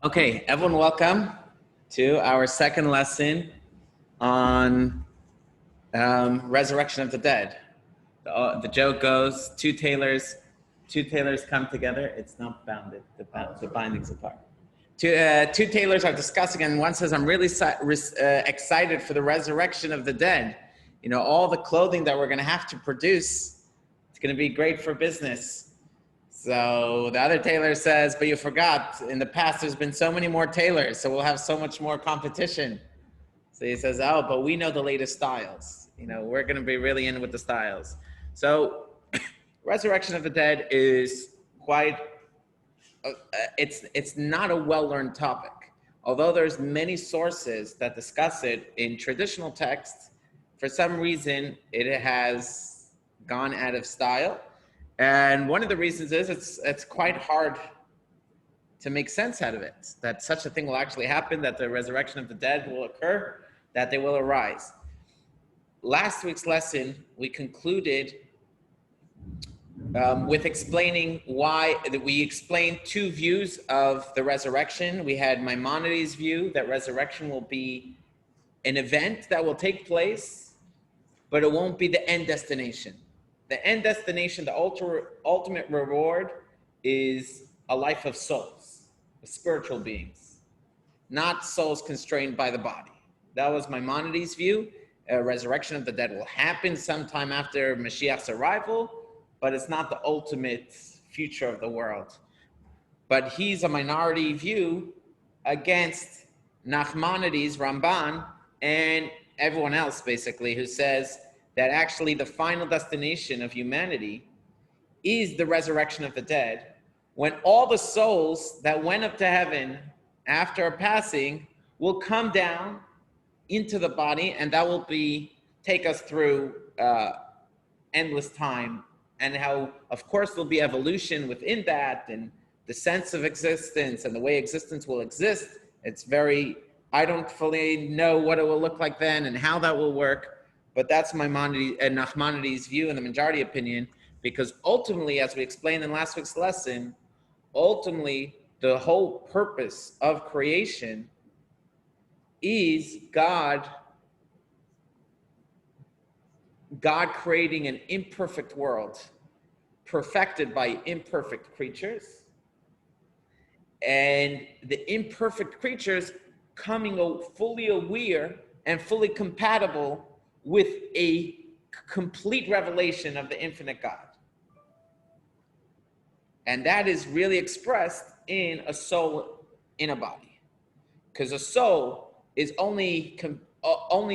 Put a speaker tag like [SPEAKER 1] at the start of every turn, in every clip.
[SPEAKER 1] Okay, everyone, welcome to our second lesson on resurrection of the dead. The joke goes, two tailors come together. It's not bounded, the bindings apart. Two tailors are discussing, and one says, I'm really excited for the resurrection of the dead. You know, all the clothing that we're going to have to produce, it's going to be great for business. So the other tailor says, but you forgot, in the past there's been so many more tailors, so we'll have so much more competition. So he says, oh, but we know the latest styles. You know, we're going to be really in with the styles. So resurrection of the dead is quite, it's not a well-learned topic. Although there's many sources that discuss it in traditional texts, for some reason it has gone out of style. And one of the reasons is it's quite hard to make sense out of it, that such a thing will actually happen, that the resurrection of the dead will occur, that they will arise. Last week's lesson, we concluded with explaining why, we explained two views of the resurrection. We had Maimonides' view that resurrection will be an event that will take place, but it won't be the end destination. The end destination, the ultimate reward, is a life of souls, spiritual beings, not souls constrained by the body. That was Maimonides' view. Resurrection of the dead will happen sometime after Mashiach's arrival, but it's not the ultimate future of the world. But he's a minority view against Nachmanides, Ramban, and everyone else, basically, who says that actually the final destination of humanity is the resurrection of the dead, when all the souls that went up to heaven after passing will come down into the body, and that will take us through endless time, and how, of course, there'll be evolution within that, and the sense of existence and the way existence will exist. I don't fully know what it will look like then and how that will work. But that's Maimonides and Nachmanides' view and the majority opinion, because ultimately, as we explained in last week's lesson, ultimately the whole purpose of creation is God creating an imperfect world, perfected by imperfect creatures, and the imperfect creatures coming fully aware and fully compatible with a complete revelation of the infinite God. And that is really expressed in a soul in a body. Because a soul is only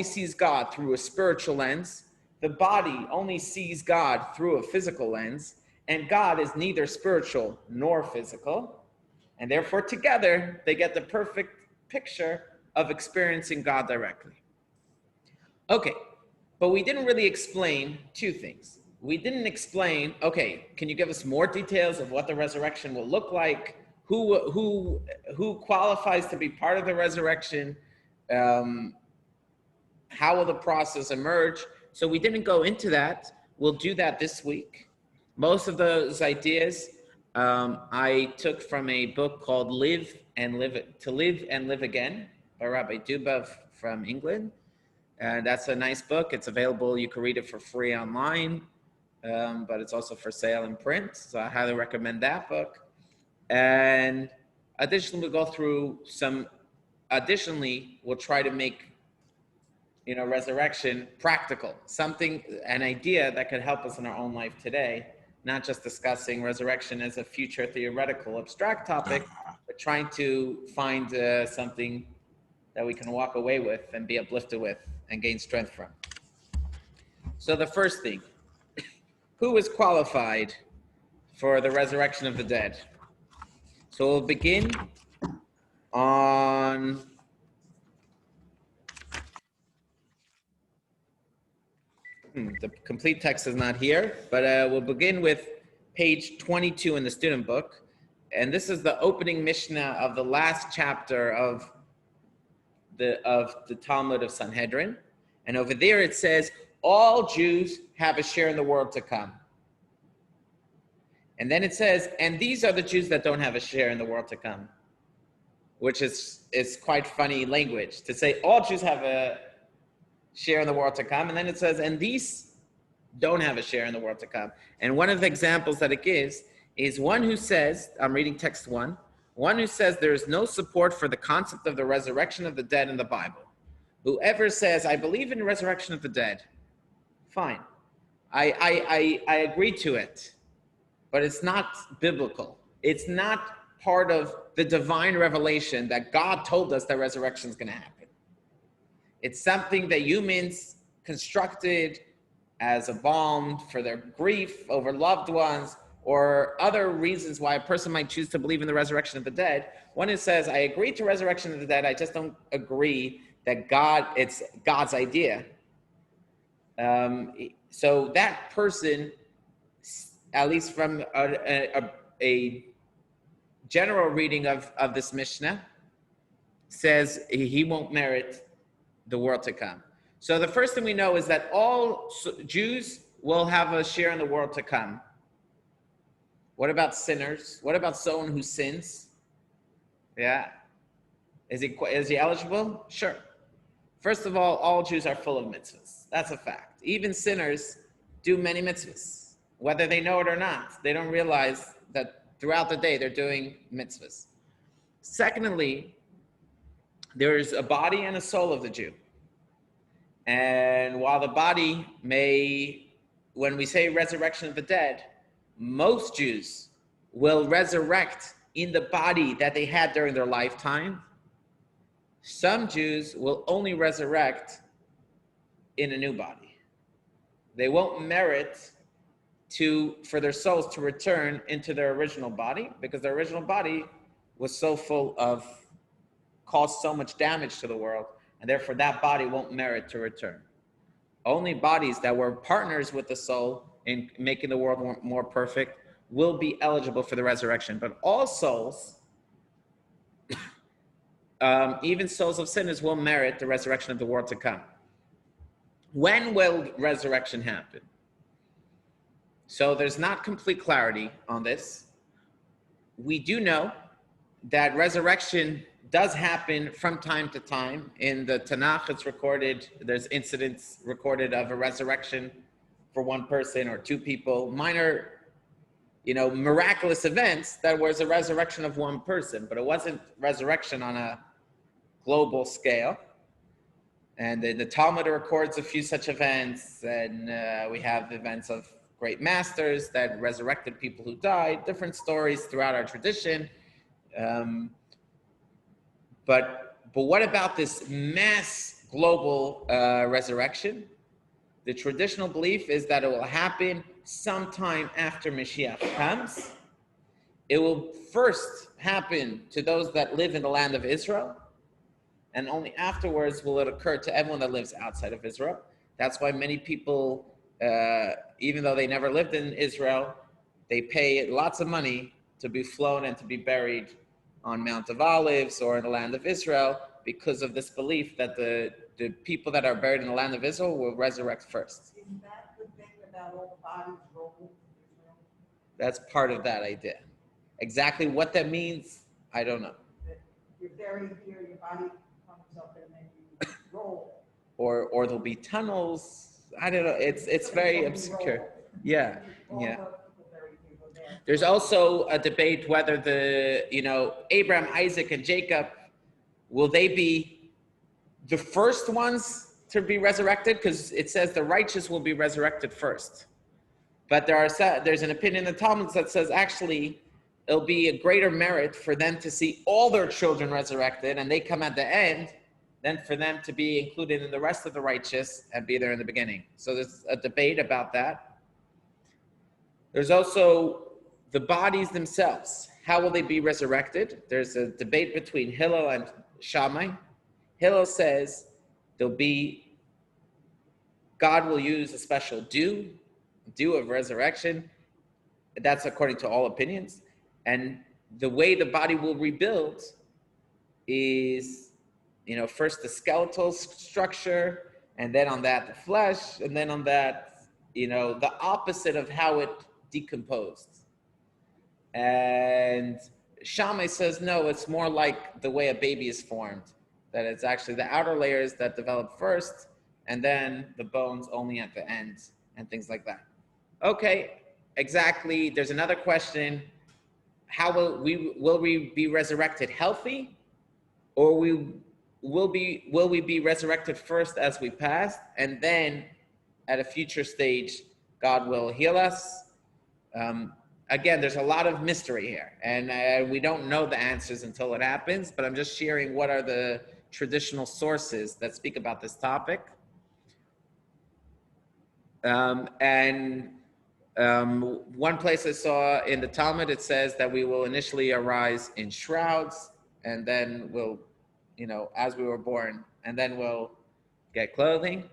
[SPEAKER 1] sees God through a spiritual lens. The body only sees God through a physical lens. And God is neither spiritual nor physical. And therefore, together, they get the perfect picture of experiencing God directly. Okay. But we didn't really explain two things. We didn't explain, okay, can you give us more details of what the resurrection will look like? Who qualifies to be part of the resurrection? How will the process emerge? So we didn't go into that. We'll do that this week. Most of those ideas I took from a book called To Live and Live Again by Rabbi Dubov from England. That's a nice book. It's available. You can read it for free online, but it's also for sale in print. So I highly recommend that book. And additionally, we'll go through we'll try to make, resurrection practical, an idea that could help us in our own life today, not just discussing resurrection as a future theoretical abstract topic, but trying to find something that we can walk away with and be uplifted with and gain strength from. So the first thing, who is qualified for the resurrection of the dead? So we'll begin on the complete text is not here, but we'll begin with page 22 in the student book. And this is the opening Mishnah of the last chapter of the Talmud of Sanhedrin. And over there it says, all Jews have a share in the world to come. And then it says, and these are the Jews that don't have a share in the world to come. which is quite funny language to say all Jews have a share in the world to come, and then it says, and these don't have a share in the world to come. And one of the examples that it gives is one who says, I'm reading text one who says there is no support for the concept of the resurrection of the dead in the Bible. Whoever says, I believe in the resurrection of the dead, fine. I agree to it, but it's not biblical. It's not part of the divine revelation that God told us that resurrection is going to happen. It's something that humans constructed as a balm for their grief over loved ones, or other reasons why a person might choose to believe in the resurrection of the dead. One who says, I agree to resurrection of the dead, I just don't agree that it's God's idea. So that person, at least from a general reading of this Mishnah, says he won't merit the world to come. So the first thing we know is that all Jews will have a share in the world to come. What about sinners? What about someone who sins? Yeah. Is he eligible? Sure. First of all Jews are full of mitzvahs. That's a fact. Even sinners do many mitzvahs, whether they know it or not. They don't realize that throughout the day they're doing mitzvahs. Secondly, there's a body and a soul of the Jew. And while the body when we say resurrection of the dead, most Jews will resurrect in the body that they had during their lifetime. Some Jews will only resurrect in a new body. They won't merit for their souls to return into their original body, because their original body was so full of, caused so much damage to the world, and therefore that body won't merit to return. Only bodies that were partners with the soul in making the world more perfect will be eligible for the resurrection. But all souls, even souls of sinners, will merit the resurrection of the world to come. When will resurrection happen? So there's not complete clarity on this. We do know that resurrection does happen from time to time. In the Tanakh, it's recorded, there's incidents recorded of a resurrection for one person or two people, minor, miraculous events that was a resurrection of one person, but it wasn't resurrection on a global scale. And the Talmud records a few such events, and we have events of great masters that resurrected people who died, different stories throughout our tradition. But what about this mass global resurrection? The traditional belief is that it will happen sometime after Mashiach comes. It will first happen to those that live in the land of Israel, and only afterwards will it occur to everyone that lives outside of Israel. That's why many people, even though they never lived in Israel, they pay lots of money to be flown and to be buried on Mount of Olives or in the land of Israel, because of this belief that the people that are buried in the land of Israel will resurrect first.
[SPEAKER 2] Isn't that the thing about all the bodies rolling to Israel?
[SPEAKER 1] That's part of that idea. Exactly what that means, I don't know.
[SPEAKER 2] You're buried here, your body comes up, and then you roll.
[SPEAKER 1] Or there'll be tunnels. I don't know. It's very obscure. Yeah. There's also a debate whether Abraham, Isaac, and Jacob, will they be the first ones to be resurrected? Because it says the righteous will be resurrected first. But there's an opinion in the Talmud that says actually it'll be a greater merit for them to see all their children resurrected and they come at the end than for them to be included in the rest of the righteous and be there in the beginning. So there's a debate about that. There's also the bodies themselves. How will they be resurrected? There's a debate between Hillel and Shammai. Hillel says God will use a special dew of resurrection. That's according to all opinions. And the way the body will rebuild is, first the skeletal structure, and then on that the flesh, and then on that, the opposite of how it decomposed. And Shammai says, no, it's more like the way a baby is formed, that it's actually the outer layers that develop first, and then the bones only at the ends, and things like that. Okay, exactly. There's another question. How will we be resurrected healthy, or will we be resurrected first as we pass, and then at a future stage, God will heal us? Again, there's a lot of mystery here, and we don't know the answers until it happens, but I'm just sharing what are the traditional sources that speak about this topic. One place I saw in the Talmud, it says that we will initially arise in shrouds, and then we'll, as we were born, and then we'll get clothing.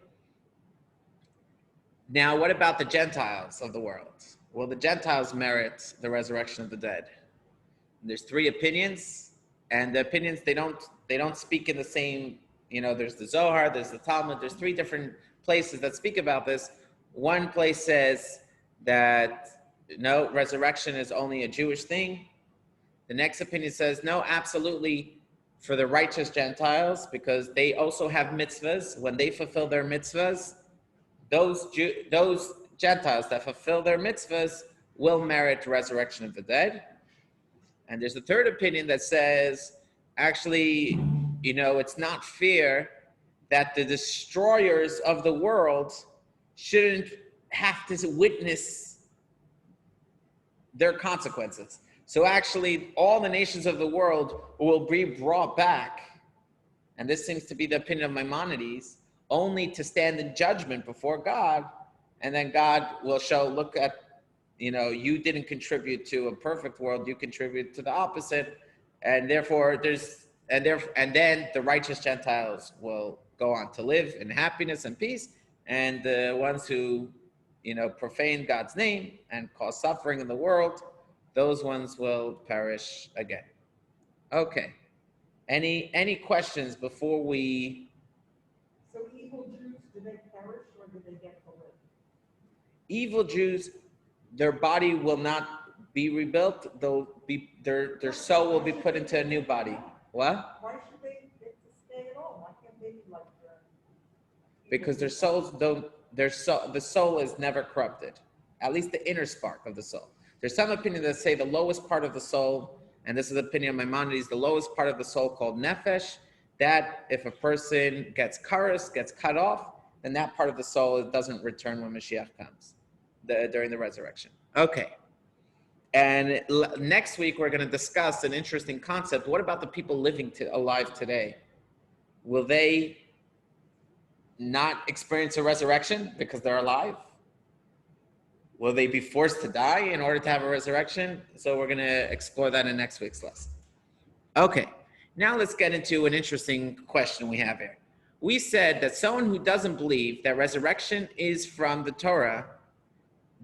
[SPEAKER 1] Now, what about the Gentiles of the world? Well, the Gentiles merit the resurrection of the dead. There's three opinions, and the opinions, they don't speak in the same, there's the Zohar, there's the Talmud, there's three different places that speak about this. One place says that no, resurrection is only a Jewish thing. The next opinion says no, absolutely for the righteous Gentiles, because they also have mitzvahs. When they fulfill their mitzvahs, those Gentiles that fulfill their mitzvahs will merit resurrection of the dead. And there's a third opinion that says, actually, it's not fair that the destroyers of the world shouldn't have to witness their consequences. So actually, all the nations of the world will be brought back, and this seems to be the opinion of Maimonides, only to stand in judgment before God, and then God will show, look at, you didn't contribute to a perfect world, you contribute to the opposite, and therefore then the righteous Gentiles will go on to live in happiness and peace, and the ones who, profane God's name and cause suffering in the world, those ones will perish again. Okay. Any questions before we?
[SPEAKER 2] So evil Jews, do they perish or do they get to live?
[SPEAKER 1] Evil Jews, their body will not be rebuilt. Their soul will be put into a new body. What?
[SPEAKER 2] Why should they get to stay at all? Why can't they be like
[SPEAKER 1] Because their souls don't. The soul is never corrupted. At least the inner spark of the soul. There's some opinion that say the lowest part of the soul, and this is the opinion of Maimonides, the lowest part of the soul called nefesh, that if a person gets karas, gets cut off, then that part of the soul doesn't return when Mashiach comes, during the resurrection. Okay. And next week, we're going to discuss an interesting concept. What about the people living alive today? Will they not experience a resurrection because they're alive? Will they be forced to die in order to have a resurrection? So we're going to explore that in next week's lesson. Okay, now let's get into an interesting question we have here. We said that someone who doesn't believe that resurrection is from the Torah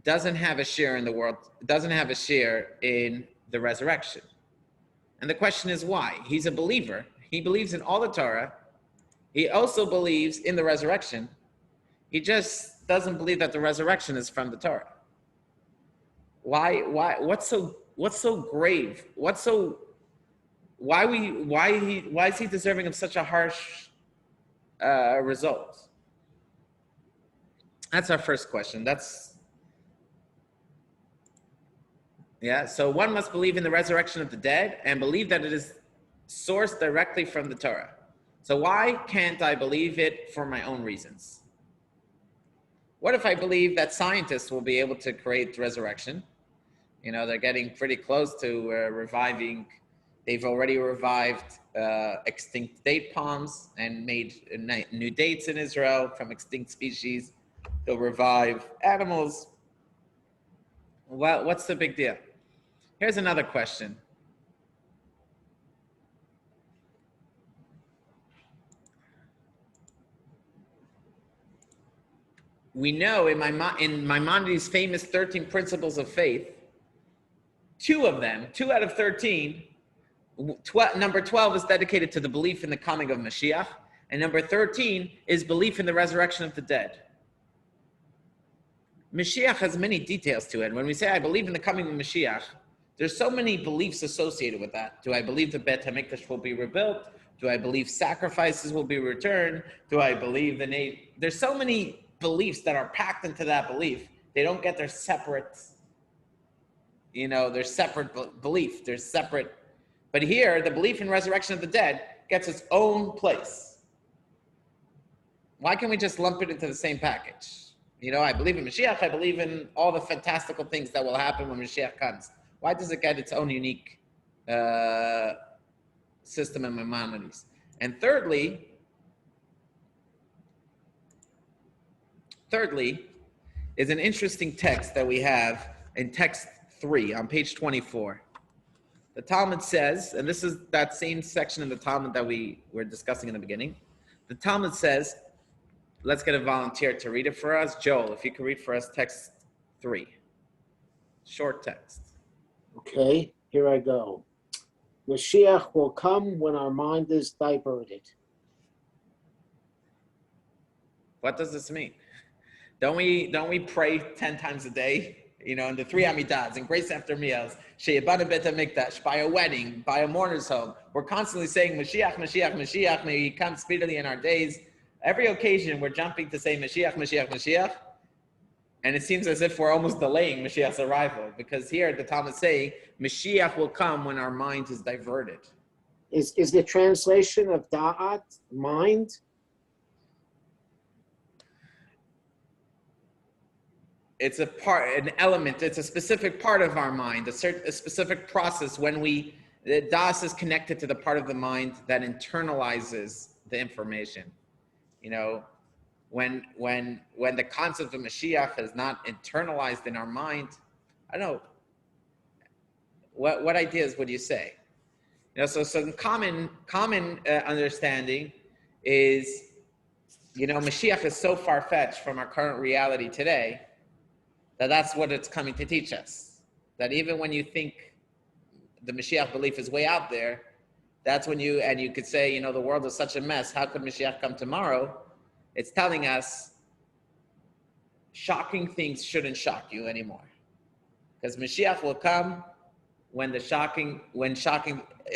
[SPEAKER 1] doesn't have a share in the world, doesn't have a share in the resurrection. And the question is why? He's a believer. He believes in all the Torah. He also believes in the resurrection. He just doesn't believe that the resurrection is from the Torah. Why? What's so grave? Why is he deserving of such a harsh result? That's our first question. So one must believe in the resurrection of the dead and believe that it is sourced directly from the Torah. So why can't I believe it for my own reasons? What if I believe that scientists will be able to create resurrection? They're getting pretty close to reviving. They've already revived extinct date palms and made new dates in Israel from extinct species. They'll revive animals. Well, what's the big deal? Here's another question. We know in Maimonides' famous 13 principles of faith, two out of 13, number 12 is dedicated to the belief in the coming of Mashiach, and number 13 is belief in the resurrection of the dead. Mashiach has many details to it. When we say, I believe in the coming of Mashiach, There's so many beliefs associated with that. Do I believe the Bet HaMikdash will be rebuilt? Do I believe sacrifices will be returned? Do I believe there's so many beliefs that are packed into that belief. They don't get their separate, their separate belief. There's separate. But here, the belief in resurrection of the dead gets its own place. Why can't we just lump it into the same package? I believe in Mashiach. I believe in all the fantastical things that will happen when Mashiach comes. Why does it get its own unique system and Maimonides? And thirdly, is an interesting text that we have in text 3 on page 24. The Talmud says, and this is that same section in the Talmud that we were discussing in the beginning. The Talmud says, let's get a volunteer to read it for us. Joel, if you could read for us text 3. Short text.
[SPEAKER 3] Okay, here I go. Mashiach will come when our mind is diverted.
[SPEAKER 1] What does this mean? Don't we pray 10 times a day? In the 3 Amidads and grace after meals, Sheyabana Bet HaMikdash, by a wedding, by a mourner's home. We're constantly saying, Mashiach, Mashiach, Mashiach, may he come speedily in our days. Every occasion we're jumping to say Mashiach, Mashiach, Mashiach. And it seems as if we're almost delaying Mashiach's arrival, because here the Talmud is saying, Mashiach will come when our mind is diverted.
[SPEAKER 3] Is the translation of da'at, mind?
[SPEAKER 1] It's an element, it's a specific part of our mind, a specific process when the das is connected to the part of the mind that internalizes the information. When the concept of Mashiach is not internalized in our mind, I don't know, what ideas would you say? So some common understanding is, Mashiach is so far-fetched from our current reality today that's what it's coming to teach us. That even when you think the Mashiach belief is way out there, that's when you could say, the world is such a mess, how could Mashiach come tomorrow? It's telling us shocking things shouldn't shock you anymore. Because Mashiach will come when it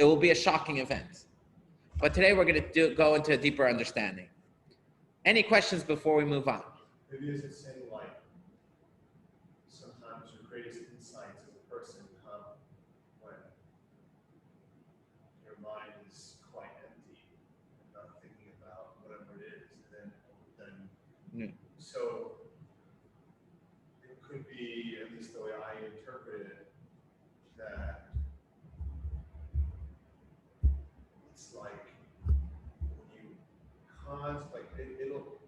[SPEAKER 1] will be a shocking event. But today we're going to go into a deeper understanding. Any questions before we move on?
[SPEAKER 4] Maybe is it saying like sometimes your greatest insights as a person come when your mind is quite empty and not thinking about whatever it is, and then so it could be, at least the way I interpret it, that it's like when you it'll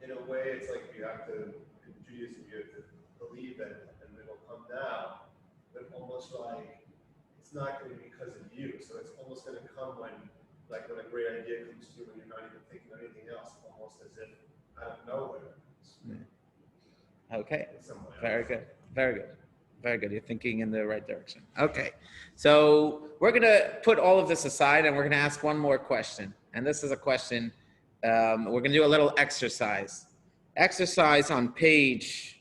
[SPEAKER 4] in a way, it's like you have to, in Judaism, you have to believe it and it'll come down, but almost like it's not going to be because of you. So it's almost going to come when a great idea comes to you when you're not even thinking of anything else, almost as if out of nowhere.
[SPEAKER 1] Okay, very good, very good. Very good. You're thinking in the right direction. Okay, so we're going to put all of this aside and we're going to ask one more question. And this is a question, we're going to do a little exercise. Exercise on page,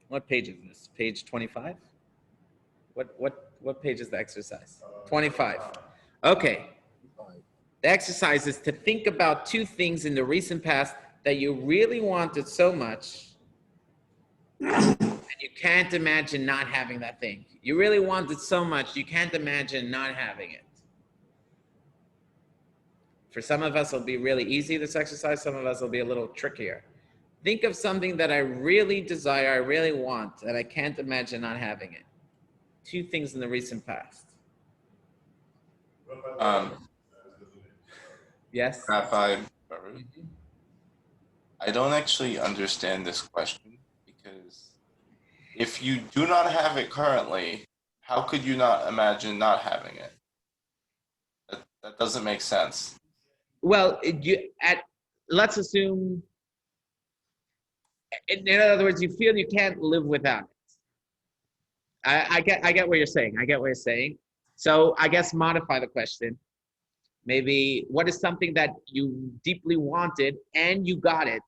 [SPEAKER 1] what page is this? Page 25? What page is the exercise? 25. Okay. The exercise is to think about 2 things in the recent past that you really wanted so much and you can't imagine not having that thing. You really want it so much, you can't imagine not having it. For some of us, it'll be really easy, this exercise. Some of us, it'll be a little trickier. Think of something that I really desire, I really want, and I can't imagine not having it. 2 things in the recent past. Yes?
[SPEAKER 5] Rabbi, I don't actually understand this question, because if you do not have it currently, how could you not imagine not having it? That doesn't make sense.
[SPEAKER 1] Well, let's assume, in other words, you feel you can't live without it. I get what you're saying. I get what you're saying. So I guess modify the question. Maybe what is something that you deeply wanted and you got it?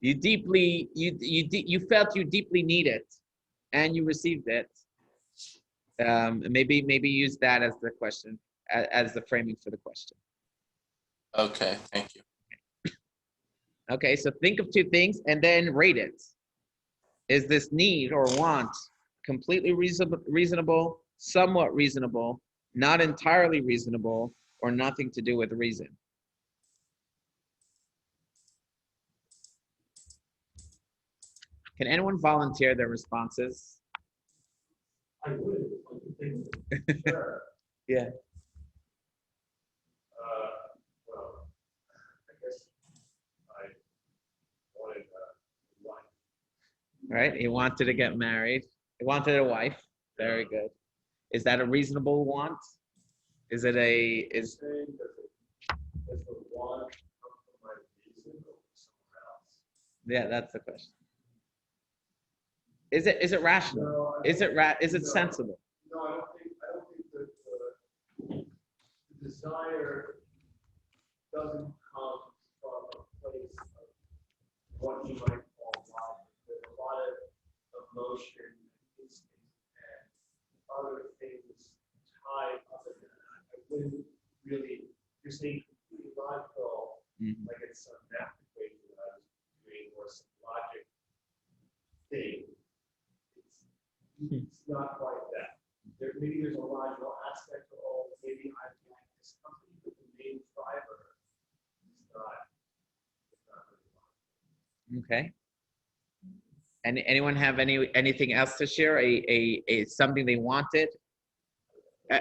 [SPEAKER 1] You felt you deeply need it and you received it. Maybe use that as the question, as the framing for the question.
[SPEAKER 5] Okay, thank you.
[SPEAKER 1] Okay, so think of two things and then rate it. Is this need or want completely reasonable, somewhat reasonable, not entirely reasonable, or nothing to do with reason? Can anyone volunteer their responses?
[SPEAKER 6] I would, like to think, sure.
[SPEAKER 1] Yeah.
[SPEAKER 4] Well, I guess I wanted one.
[SPEAKER 1] Right? He wanted to get married. He wanted a wife. Very good. Is that a reasonable want? Is it a
[SPEAKER 4] Does the want come from my reason or somewhere else?
[SPEAKER 1] Yeah, that's the question. Is it rational?
[SPEAKER 4] No,
[SPEAKER 1] Is it sensible?
[SPEAKER 4] No, I don't think that the desire doesn't come from a place of what you might call logic. There's a lot of emotion, instinct, and other things tied up in that. I wouldn't really, you're saying completely logical, like it's some math equation that I was doing or some logic thing. It's not quite that. Maybe there's a logical aspect to all. Maybe I like this company, but the main driver is not. It's not really logical.
[SPEAKER 1] Okay. And anyone have anything else to share? A something they wanted?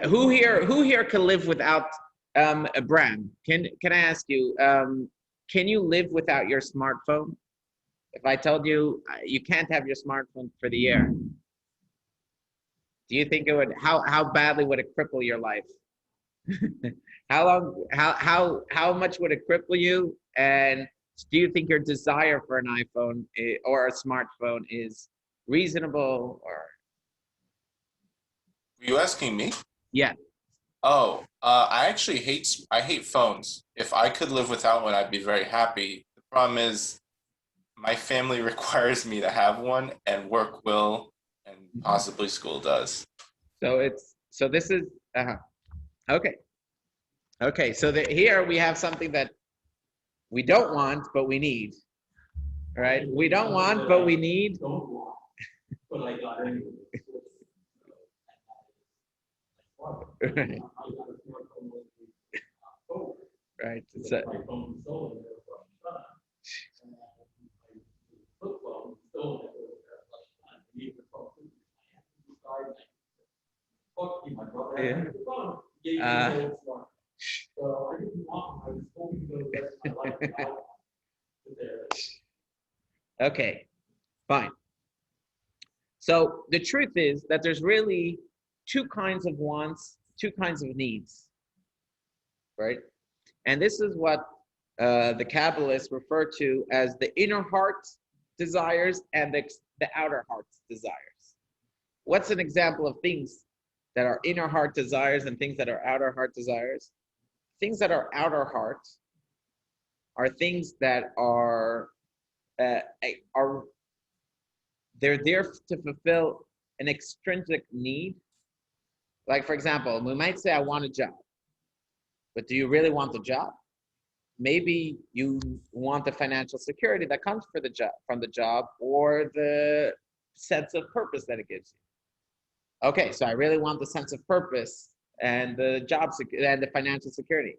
[SPEAKER 1] Who here can live without a brand? Can I ask you? Can you live without your smartphone? If I told you you can't have your smartphone for the year, do you think it would? How badly would it cripple your life? How long? How much would it cripple you? And do you think your desire for an iPhone or a smartphone is reasonable? Or
[SPEAKER 5] Were you asking me?
[SPEAKER 1] yeah.
[SPEAKER 5] Oh, I actually hate phones. If I could live without one, I'd be very happy. The problem is my family requires me to have one, and work will, and possibly school does.
[SPEAKER 1] So this is okay. Okay, so here we have something that we don't want, but we need. All right, we don't want, but we need.
[SPEAKER 6] Don't want, but I got anyway.
[SPEAKER 1] Right.
[SPEAKER 6] I got a smartphone with the phone.
[SPEAKER 1] Right. It's
[SPEAKER 6] My phone stolen there for a time. And my flip phone stolen there for a time. I need the phone. I have to decide. Fuck you, my brother. I have the phone. Gave me the old smart. So I didn't want. I was hoping to go the rest of my life without one. But there it is.
[SPEAKER 1] Okay, fine. So the truth is that there's really two kinds of wants, two kinds of needs, right? And this is what the Kabbalists refer to as the inner heart desires and the outer heart's desires. What's an example of things that are inner heart desires and things that are outer heart desires? Things that are outer heart are things that are they're there to fulfill an extrinsic need. Like, for example, we might say, I want a job, but do you really want the job? Maybe you want the financial security that comes from the job, or the sense of purpose that it gives you. Okay, so I really want the sense of purpose and the and the financial security.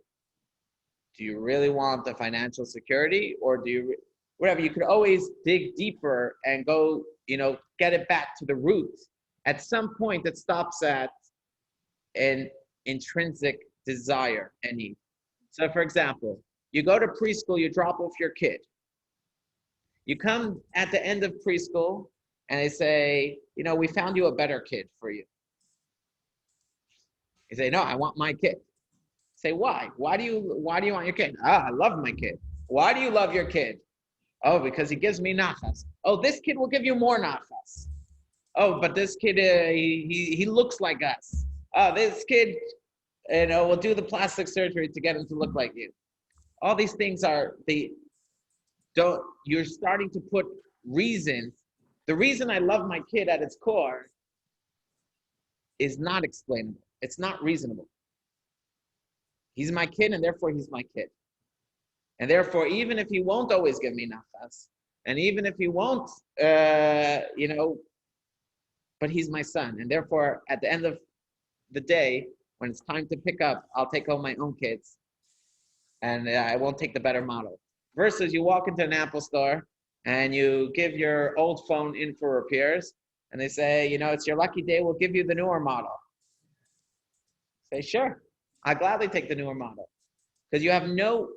[SPEAKER 1] Do you really want the financial security, or do you, whatever? You could always dig deeper and go, get it back to the roots. At some point, it stops at an intrinsic desire and need. So, for example, you go to preschool, you drop off your kid. You come at the end of preschool, and they say, we found you a better kid for you. You say, no, I want my kid. Say, why? Why do you want your kid? I love my kid. Why do you love your kid? Oh, because he gives me nachas. Oh, this kid will give you more nachas. Oh, but this kid, he looks like us. Oh, this kid, will do the plastic surgery to get him to look like you. All these things you're starting to put reasons. The reason I love my kid at its core is not explainable. It's not reasonable. He's my kid, and therefore he's my kid. And therefore, even if he won't always give me nafas, and even if he won't, but he's my son. And therefore, at the end of the day, when it's time to pick up, I'll take home my own kids, and I won't take the better model. Versus you walk into an Apple store and you give your old phone in for repairs, and they say, it's your lucky day, we'll give you the newer model. Say, sure, I gladly take the newer model, because you have no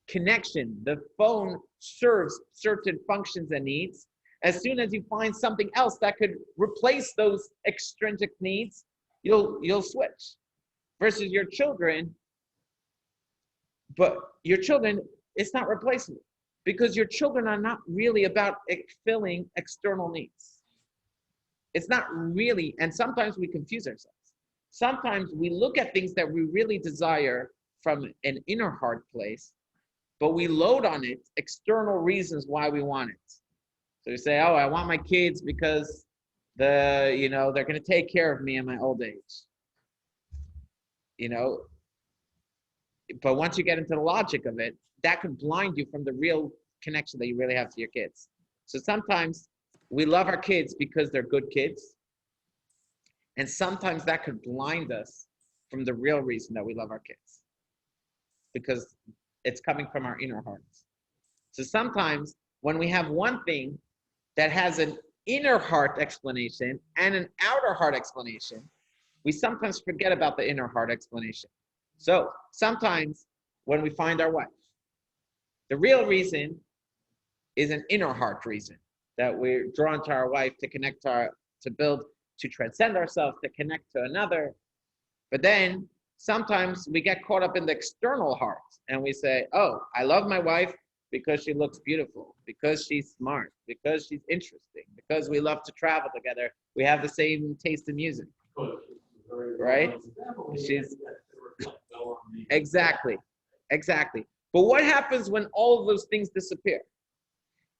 [SPEAKER 1] connection. The phone serves certain functions and needs. As soon as you find something else that could replace those extrinsic needs, you'll switch. Versus your children, but your children, it's not replaceable, because your children are not really about filling external needs. It's not really, and sometimes we confuse ourselves. Sometimes we look at things that we really desire from an inner heart place, but we load on it external reasons why we want it. So you say, oh, I want my kids because they're going to take care of me in my old age. But once you get into the logic of it, that could blind you from the real connection that you really have to your kids. So sometimes we love our kids because they're good kids. And sometimes that could blind us from the real reason that we love our kids, because it's coming from our inner hearts. So sometimes when we have one thing that has an inner heart explanation and an outer heart explanation, we sometimes forget about the inner heart explanation. So sometimes when we find our wife, the real reason is an inner heart reason, that we're drawn to our wife to connect to build, to transcend ourselves, to connect to another. But then sometimes we get caught up in the external heart and we say, oh, I love my wife because she looks beautiful, because she's smart, because she's interesting, because we love to travel together. We have the same taste in music, right? She's exactly. But what happens when all of those things disappear?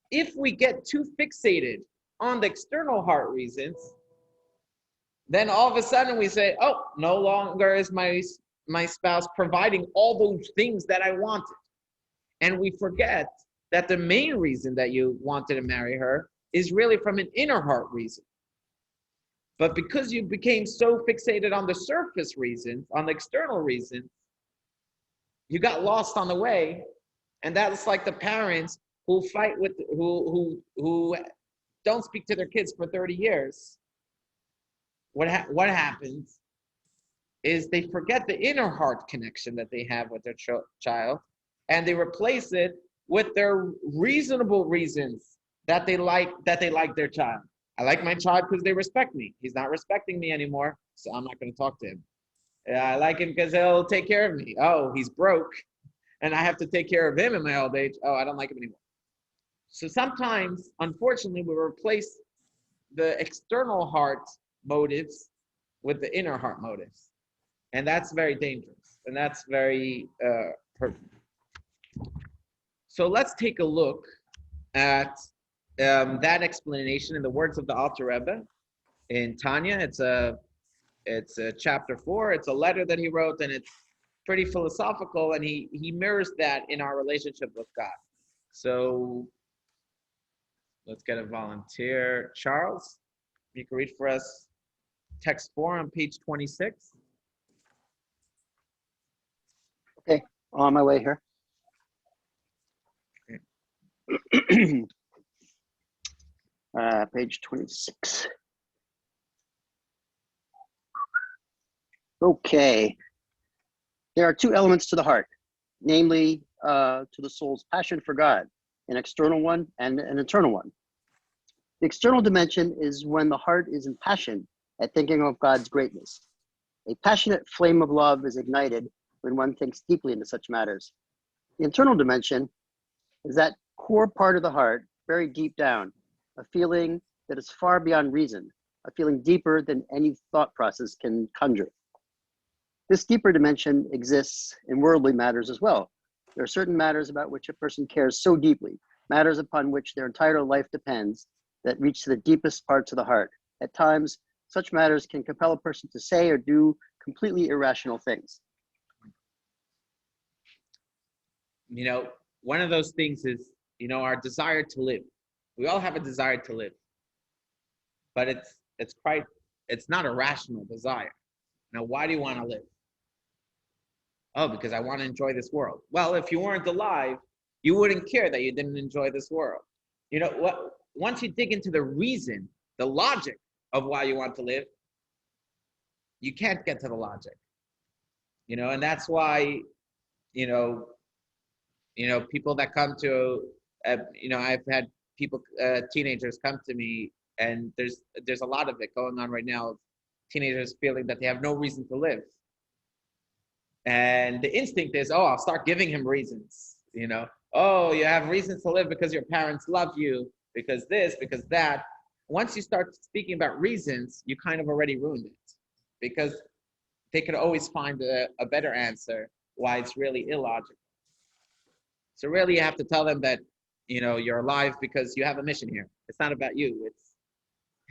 [SPEAKER 1] If we get too fixated on the external heart reasons, then all of a sudden we say, oh, no longer is my spouse providing all those things that I wanted. And we forget that the main reason that you wanted to marry her is really from an inner heart reason. But because you became so fixated on the surface reasons, on the external reasons, you got lost on the way. And that's like the parents who fight with, who don't speak to their kids for 30 years. What happens is they forget the inner heart connection that they have with their child, and they replace it with their reasonable reasons that they like their child. I like my child because they respect me. He's not respecting me anymore, so I'm not going to talk to him. I like him because he'll take care of me. Oh, he's broke, and I have to take care of him in my old age. Oh, I don't like him anymore. So sometimes, unfortunately, we replace the external heart motives with the inner heart motives. And that's very dangerous. And that's very hurtful. So let's take a look at that explanation in the words of the Alter Rebbe in Tanya. It's a chapter 4. It's a letter that he wrote, and it's pretty philosophical, and he mirrors that in our relationship with God. So let's get a volunteer. Charles, you can read for us text 4 on page 26.
[SPEAKER 7] Okay, on my way here.
[SPEAKER 1] Okay.
[SPEAKER 7] Page 26. Okay. There are two elements to the heart, namely to the soul's passion for God, an external one and an internal one. The external dimension is when the heart is in passion at thinking of God's greatness. A passionate flame of love is ignited when one thinks deeply into such matters. The internal dimension is that core part of the heart, very deep down, a feeling that is far beyond reason, a feeling deeper than any thought process can conjure. This deeper dimension exists in worldly matters as well. There are certain matters about which a person cares so deeply, matters upon which their entire life depends, that reach to the deepest parts of the heart. At times, Such matters can compel a person to say or do completely irrational things.
[SPEAKER 1] You know, one of those things is, our desire to live. We all have a desire to live, but it's not a rational desire. Now, why do you want to live? Oh, because I want to enjoy this world. Well, if you weren't alive, you wouldn't care that you didn't enjoy this world. You know what? Once you dig into the reason, the logic of why you want to live, you can't get to the logic. And that's why, people that come to, I've had people, teenagers come to me, and there's a lot of it going on right now. Teenagers feeling that they have no reason to live. And the instinct is, oh, I'll start giving him reasons, Oh, you have reasons to live because your parents love you, because this, because that. Once you start speaking about reasons, you kind of already ruined it, because they could always find a better answer why it's really illogical. So really you have to tell them that, you're alive because you have a mission here. It's not about you.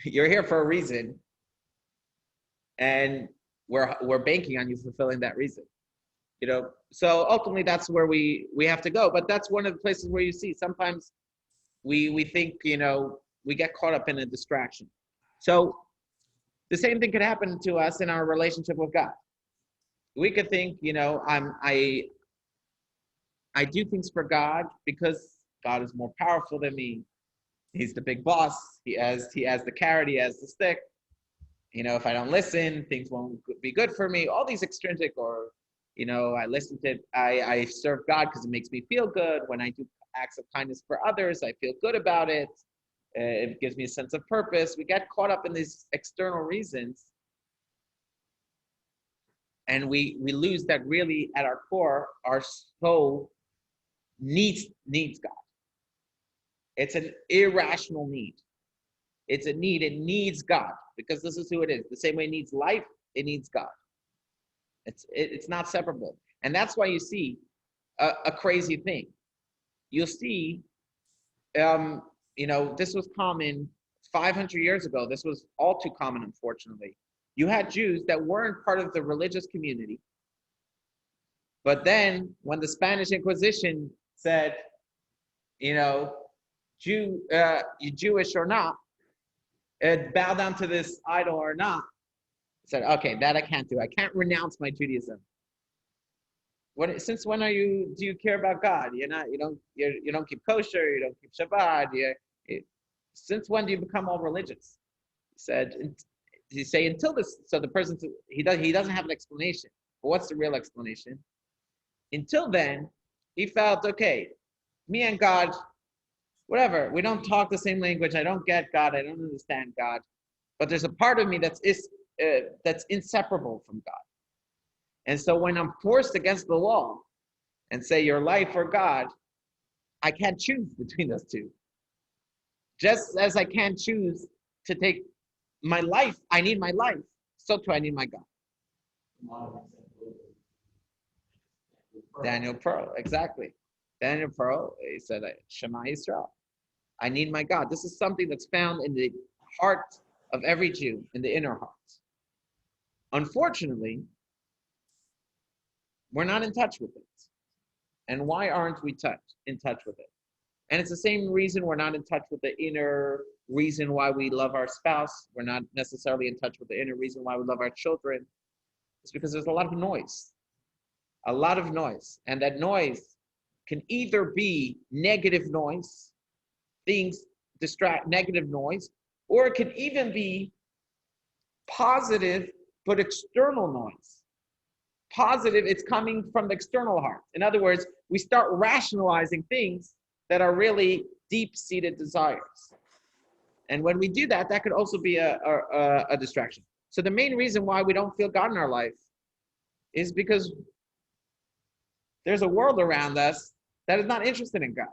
[SPEAKER 1] You're here for a reason, and we're banking on you fulfilling that reason. So ultimately that's where we have to go. But that's one of the places where you see sometimes we think, we get caught up in a distraction. So the same thing could happen to us in our relationship with God. We could think, I do things for God because God is more powerful than me. He's the big boss. He has the carrot. He has the stick. If I don't listen, things won't be good for me. All these extrinsic, or I listen to it. I serve God because it makes me feel good. When I do acts of kindness for others, I feel good about it. It gives me a sense of purpose. We get caught up in these external reasons, and we lose that really at our core, our soul needs God. It's an irrational need. It's a need. It needs God, because this is who it is. The same way it needs life, it needs God. It's not separable. And that's why you see a crazy thing. You'll see, this was common 500 years ago. This was all too common, unfortunately. You had Jews that weren't part of the religious community. But then when the Spanish Inquisition said, you Jewish or not, bow down to this idol or not, said, okay, that I can't do. I can't renounce my Judaism. Since when do you care about God? You don't keep kosher, you don't keep Shabbat. Since when do you become all religious? He say until this. So the person, he doesn't have an explanation. But what's the real explanation? Until then, he felt, okay, me and God, whatever. We don't talk the same language. I don't get God. I don't understand God. But there's a part of me that's inseparable from God. And so when I'm forced against the wall and say your life or God, I can't choose between those two. Just as I can't choose to take my life, I need my life, so too I need my God. Daniel Pearl, exactly. Daniel Pearl, he said, Shema Yisrael. I need my God. This is something that's found in the heart of every Jew, in the inner heart. Unfortunately, we're not in touch with it. And why aren't we in touch with it? And it's the same reason we're not in touch with the inner reason why we love our spouse. We're not necessarily in touch with the inner reason why we love our children. It's because there's a lot of noise. A lot of noise. And that noise can either be negative noise, things distract, negative noise, or it can even be positive but external noise. Positive, it's coming from the external heart. In other words, we start rationalizing things that are really deep-seated desires. And when we do that, that could also be a distraction. So the main reason why we don't feel God in our life is because there's a world around us that is not interested in God.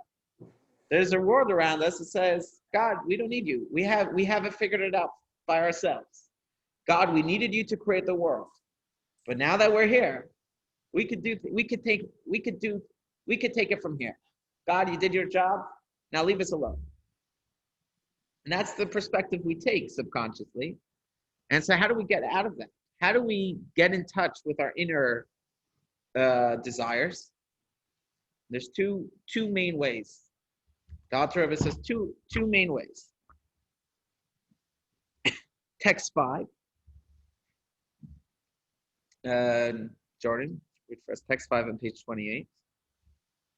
[SPEAKER 1] There's a world around us that says, God, we don't need you. We haven't figured it out by ourselves. God, we needed you to create the world. But now that we're here, we could take it from here. God, you did your job. Now leave us alone. And that's the perspective we take subconsciously. And so how do we get out of that? How do we get in touch with our inner desires? There's two main ways. The author of it says two main ways. Text 5. Jordan, read first. Text 5 on page 28.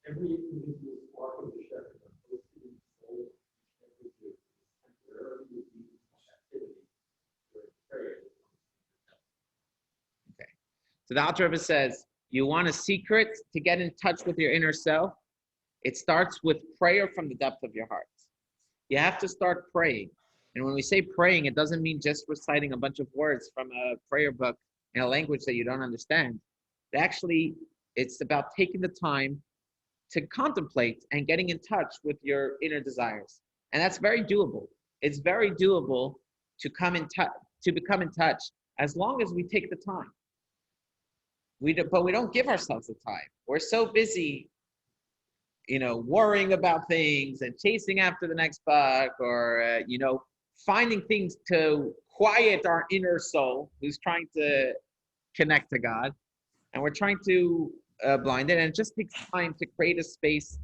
[SPEAKER 6] Every individual spark of the shepherd of both human soul and every gift is temporarily redeemed from activity where prayer becomes.
[SPEAKER 1] Okay. So the author of it says, you want a secret to get in touch with your inner self? It starts with prayer from the depth of your heart. You have to start praying. And when we say praying, it doesn't mean just reciting a bunch of words from a prayer book in a language that you don't understand. Actually, it's about taking the time to contemplate and getting in touch with your inner desires. And that's very doable. It's very doable to become in touch as long as we take the time. But we don't give ourselves the time. We're so busy, worrying about things and chasing after the next buck, or finding things to quiet our inner soul who's trying to connect to God, and we're trying to blind it, and it just takes time to create a space.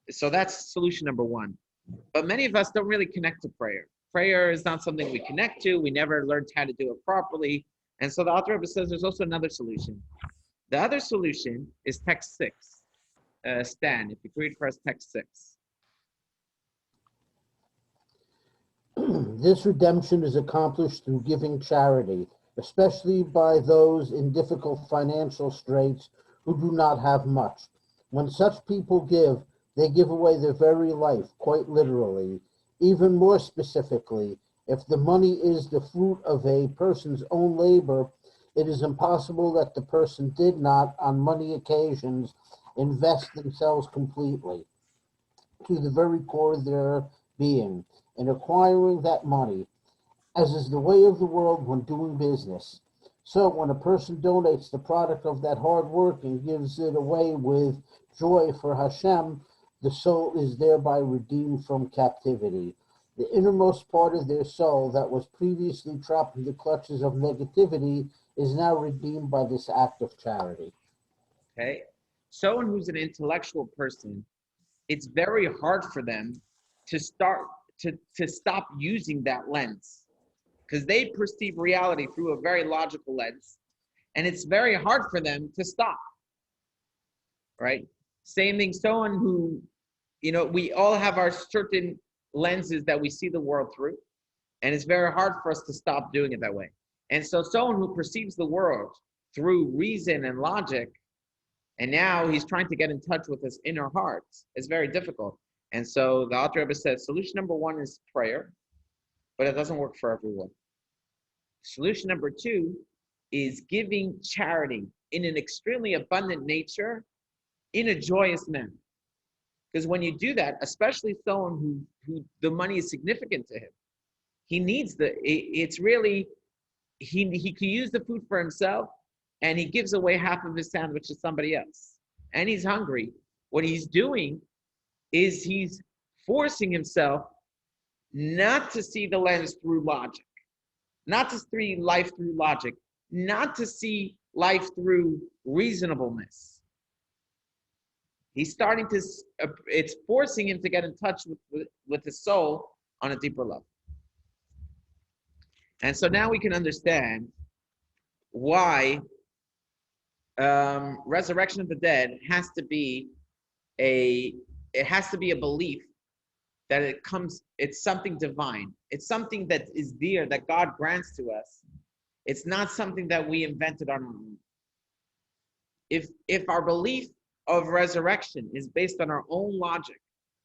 [SPEAKER 1] So that's solution number one. But many of us don't really connect to prayer. Prayer is not something we connect to. We never learned how to do it properly. And so the author of it says there's also another solution. The other solution is text 6. Stan, if you could read for us text 6.
[SPEAKER 3] This redemption is accomplished through giving charity, especially by those in difficult financial straits who do not have much. When such people give, they give away their very life, quite literally. Even more specifically, if the money is the fruit of a person's own labor, it is impossible that the person did not, on many occasions, invest themselves completely, to the very core of their being, in acquiring that money, as is the way of the world when doing business. So when a person donates the product of that hard work and gives it away with joy for Hashem, the soul is thereby redeemed from captivity. The innermost part of their soul that was previously trapped in the clutches of negativity is now redeemed by this act of charity.
[SPEAKER 1] Okay? Someone who's an intellectual person, it's very hard for them to stop using that lens, because they perceive reality through a very logical lens, and it's very hard for them to stop, right? Same thing, someone who, we all have our certain lenses that we see the world through, and it's very hard for us to stop doing it that way. And so someone who perceives the world through reason and logic, and now he's trying to get in touch with his inner heart, is very difficult. And so the author of it says, solution number 1 is prayer, but it doesn't work for everyone. Solution number 2 is giving charity in an extremely abundant nature, in a joyous manner. Because when you do that, especially someone who the money is significant to him, he needs it's really, he can use the food for himself, and he gives away half of his sandwich to somebody else. And he's hungry. What he's doing is he's forcing himself not to see the lens through logic, not to see life through logic, not to see life through reasonableness. He's starting to, it's forcing him to get in touch with his soul on a deeper level. And so now we can understand why resurrection of the dead has to be a belief that it's something divine. It's something that is there, that God grants to us. It's not something that we invented on our own. If our belief of resurrection is based on our own logic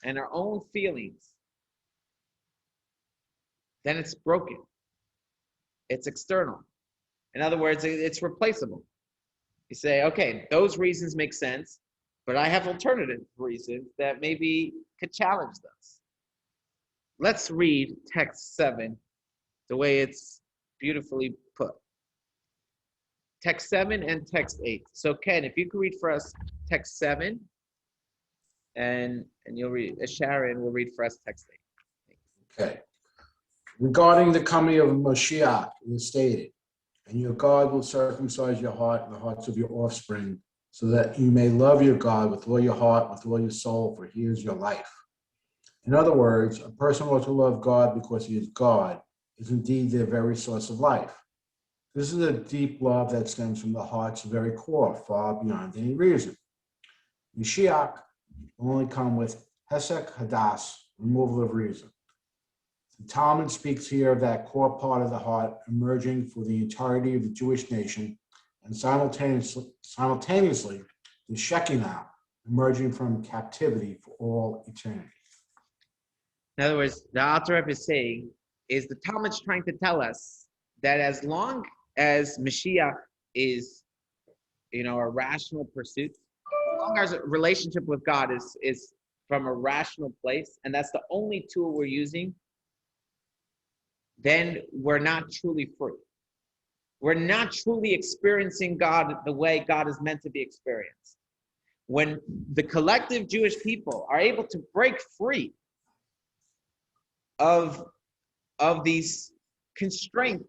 [SPEAKER 1] and our own feelings, then it's broken. It's external. In other words, it's replaceable. You say, okay, those reasons make sense, but I have alternative reasons that maybe could challenge those. Let's read text 7 the way it's beautifully put. Text 7 and text 8. So Ken, if you could read for us text 7, and you'll read, Sharon will read for us text 8.
[SPEAKER 8] Okay. Regarding the coming of Mashiach, it is stated, and your God will circumcise your heart and the hearts of your offspring, so that you may love your God with all your heart, with all your soul, for he is your life. In other words, a person ought to love God because he is God, is indeed their very source of life. This is a deep love that stems from the heart's very core, far beyond any reason. Mashiach will only come with Hesek Hadas, removal of reason. The Talmud speaks here of that core part of the heart emerging for the entirety of the Jewish nation, and simultaneously the Shekinah emerging from captivity for all eternity.
[SPEAKER 1] In other words, the Alter Rebbe is saying is the Talmud's trying to tell us that as long as Mashiach is, a rational pursuit, as long as our relationship with God is from a rational place, and that's the only tool we're using, then we're not truly free. We're not truly experiencing God the way God is meant to be experienced. When the collective Jewish people are able to break free of these constrained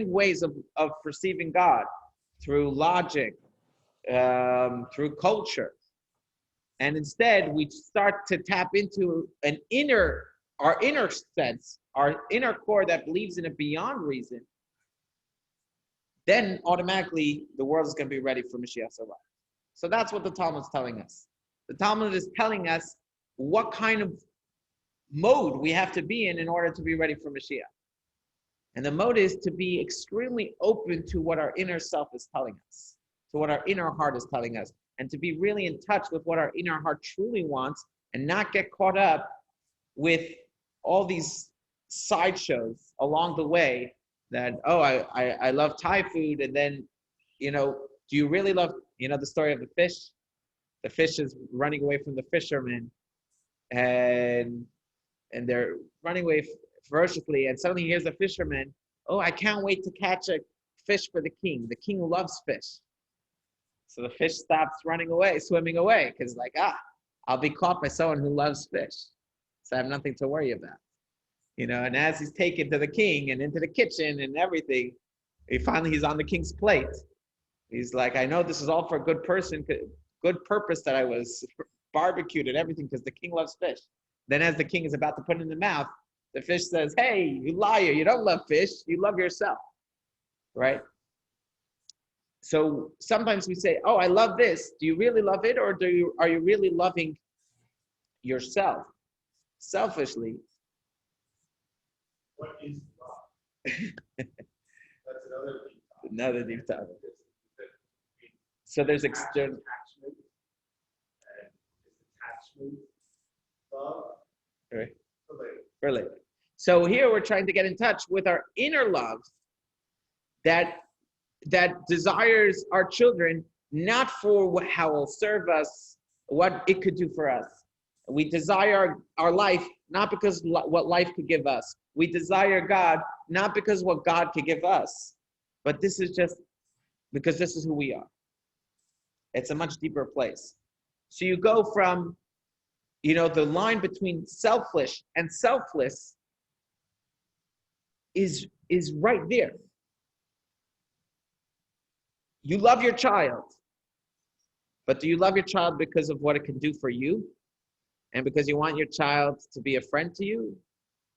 [SPEAKER 1] ways of perceiving God through logic, through culture, and instead we start to tap into our inner sense, our inner core that believes in it beyond reason, then automatically the world is going to be ready for Mashiach's arrival. So that's what the Talmud is telling us. The Talmud is telling us what kind of mode we have to be in order to be ready for Mashiach. And the mode is to be extremely open to what our inner self is telling us, to what our inner heart is telling us, and to be really in touch with what our inner heart truly wants and not get caught up with all these sideshows along the way that, I love Thai food, and then, do you really love, the story of the fish? The fish is running away from the fisherman, and they're running away ferociously, and suddenly here's the fisherman, I can't wait to catch a fish for the king. The king loves fish. So the fish stops running away, swimming away, because I'll be caught by someone who loves fish. So I have nothing to worry about. And as he's taken to the king and into the kitchen and everything, he's on the king's plate. He's like, I know this is all for a good purpose that I was barbecued and everything because the king loves fish. Then as the king is about to put it in the mouth, the fish says, hey, you liar, you don't love fish, you love yourself, right? So sometimes we say, I love this. Do you really love it, or are you really loving yourself selfishly?
[SPEAKER 4] What is love? That's another deep topic.
[SPEAKER 1] Another deep topic. So there's external
[SPEAKER 4] attachment, and is attachment love?
[SPEAKER 1] Right.
[SPEAKER 4] Related.
[SPEAKER 1] So here we're trying to get in touch with our inner love that desires our children not for how it will serve us, what it could do for us. We desire our life not because what life could give us. We desire God not because what God could give us, but this is just because this is who we are. It's a much deeper place. So you go from, the line between selfish and selfless is right there. You love your child, but do you love your child because of what it can do for you? And because you want your child to be a friend to you?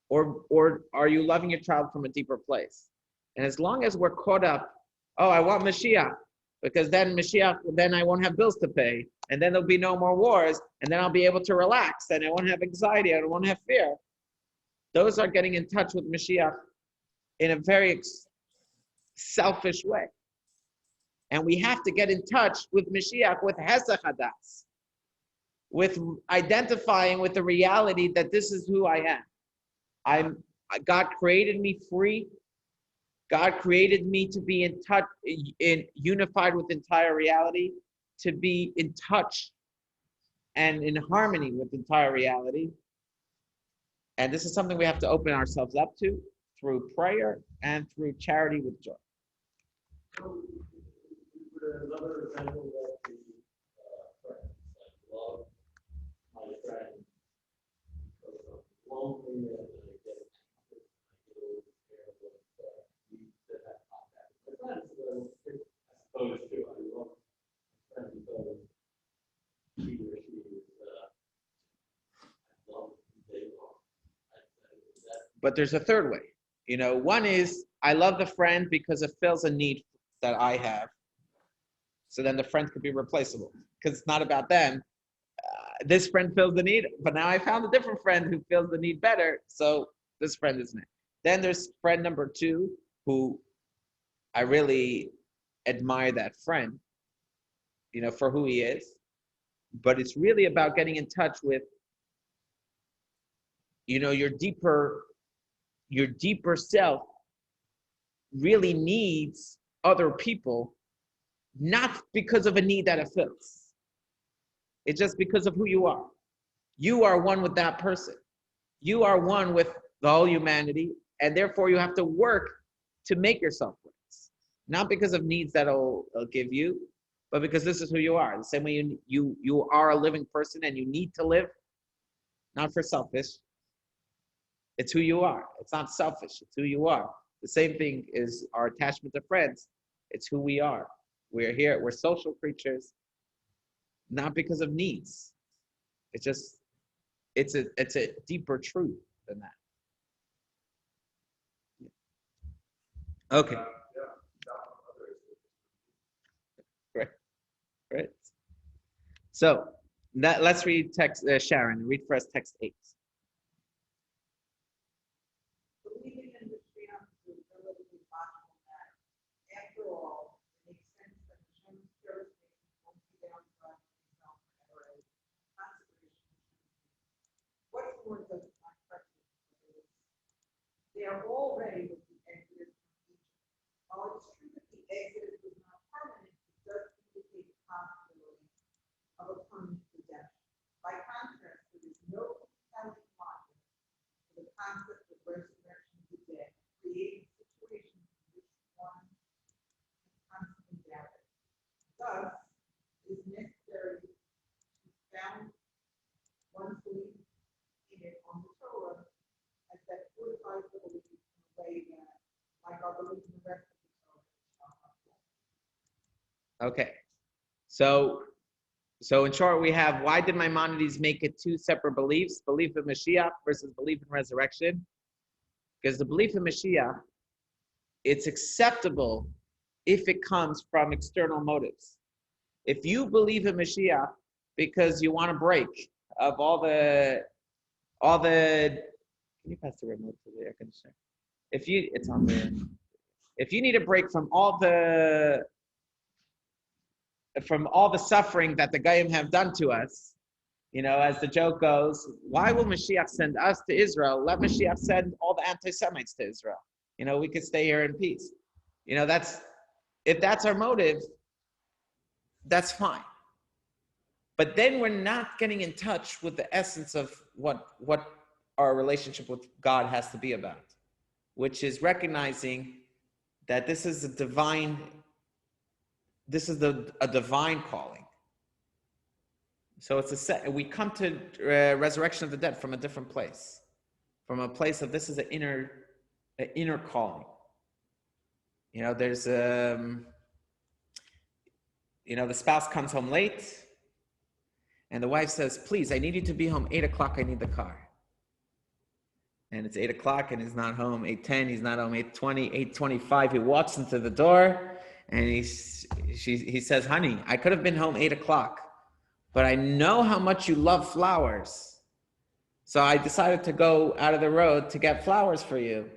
[SPEAKER 1] Or are you loving your child from a deeper place? And as long as we're caught up, I want Mashiach, because then I won't have bills to pay, and then there'll be no more wars, and then I'll be able to relax, and I won't have anxiety, I won't have fear. Those are getting in touch with Mashiach in a very selfish way. And we have to get in touch with Mashiach with Hesach Hadas, with identifying with the reality that this is who I am. God created me free. God created me to be in touch, unified with entire reality, to be in touch and in harmony with entire reality. And this is something we have to open ourselves up to through prayer and through charity with joy.
[SPEAKER 6] Another example of the friends, like love my friend because of loneliness and I get
[SPEAKER 1] But there's a third way. You know, one is I love the friend because it fills a need that I have. So then the friend could be replaceable because it's not about them. This friend fills the need, but now I found a different friend who fills the need better. So this friend isn't it. Then there's friend number two, who I really admire that friend, you know, for who he is. But it's really about getting in touch with, you know, your deeper self really needs other people, not because of a need that it fills. It's just because of who you are. You are one with that person. You are one with the whole humanity, and therefore you have to work to make yourself friends. Not because of needs that it'll give you, but because this is who you are. The same way you are a living person and you need to live, not for selfish. It's who you are. It's not selfish. It's who you are. The same thing is our attachment to friends. It's who we are. We're here. We're social creatures, not because of needs. It's just, it's a deeper truth than that. Okay. Right. Right. So let's read text. Sharon, read for us text 8.
[SPEAKER 2] Believing in the freedom is a relatively logical matter. After all, it makes sense that the term jurisdiction won't be downside itself or a consideration. What's more does not question is they are already with the exodus from Egypt. While it's true that the exodus was not permanent, it does indicate the possibility of a permanent redemption. By contrast, there is no compelling logic for the concept of resurrection of the dead, creating situations in which one is constantly doubted. Thus, it is necessary to found one's belief in it on the Torah as that fortifies the belief in a way that, like our belief in the rest of the Torah, is not possible.
[SPEAKER 1] Okay. So in short, we have, why did Maimonides make it two separate beliefs? Belief in Mashiach versus belief in resurrection. Because the belief in Mashiach, it's acceptable if it comes from external motives. If you believe in Mashiach because you want a break of all the, can you pass the remote to the air conditioner? It's on there. If you need a break from all the suffering that the Goyim have done to us, you know, as the joke goes, why will Mashiach send us to Israel? Let Mashiach send all the anti-Semites to Israel. You know, we could stay here in peace. You know, if that's our motive, that's fine. But then we're not getting in touch with the essence of what our relationship with God has to be about, which is recognizing that this is a divine calling. So we come to resurrection of the dead from a different place, from a place of this is an inner calling. You know, there's the spouse comes home late, and the wife says, "Please, I need you to be home 8 o'clock. I need the car." And it's 8 o'clock, and he's not home. 8:10, he's not home. 8:20, 8:25, he walks into the door, and he says, "Honey, I could have been home 8 o'clock, but I know how much you love flowers. So I decided to go out of the road to get flowers for you.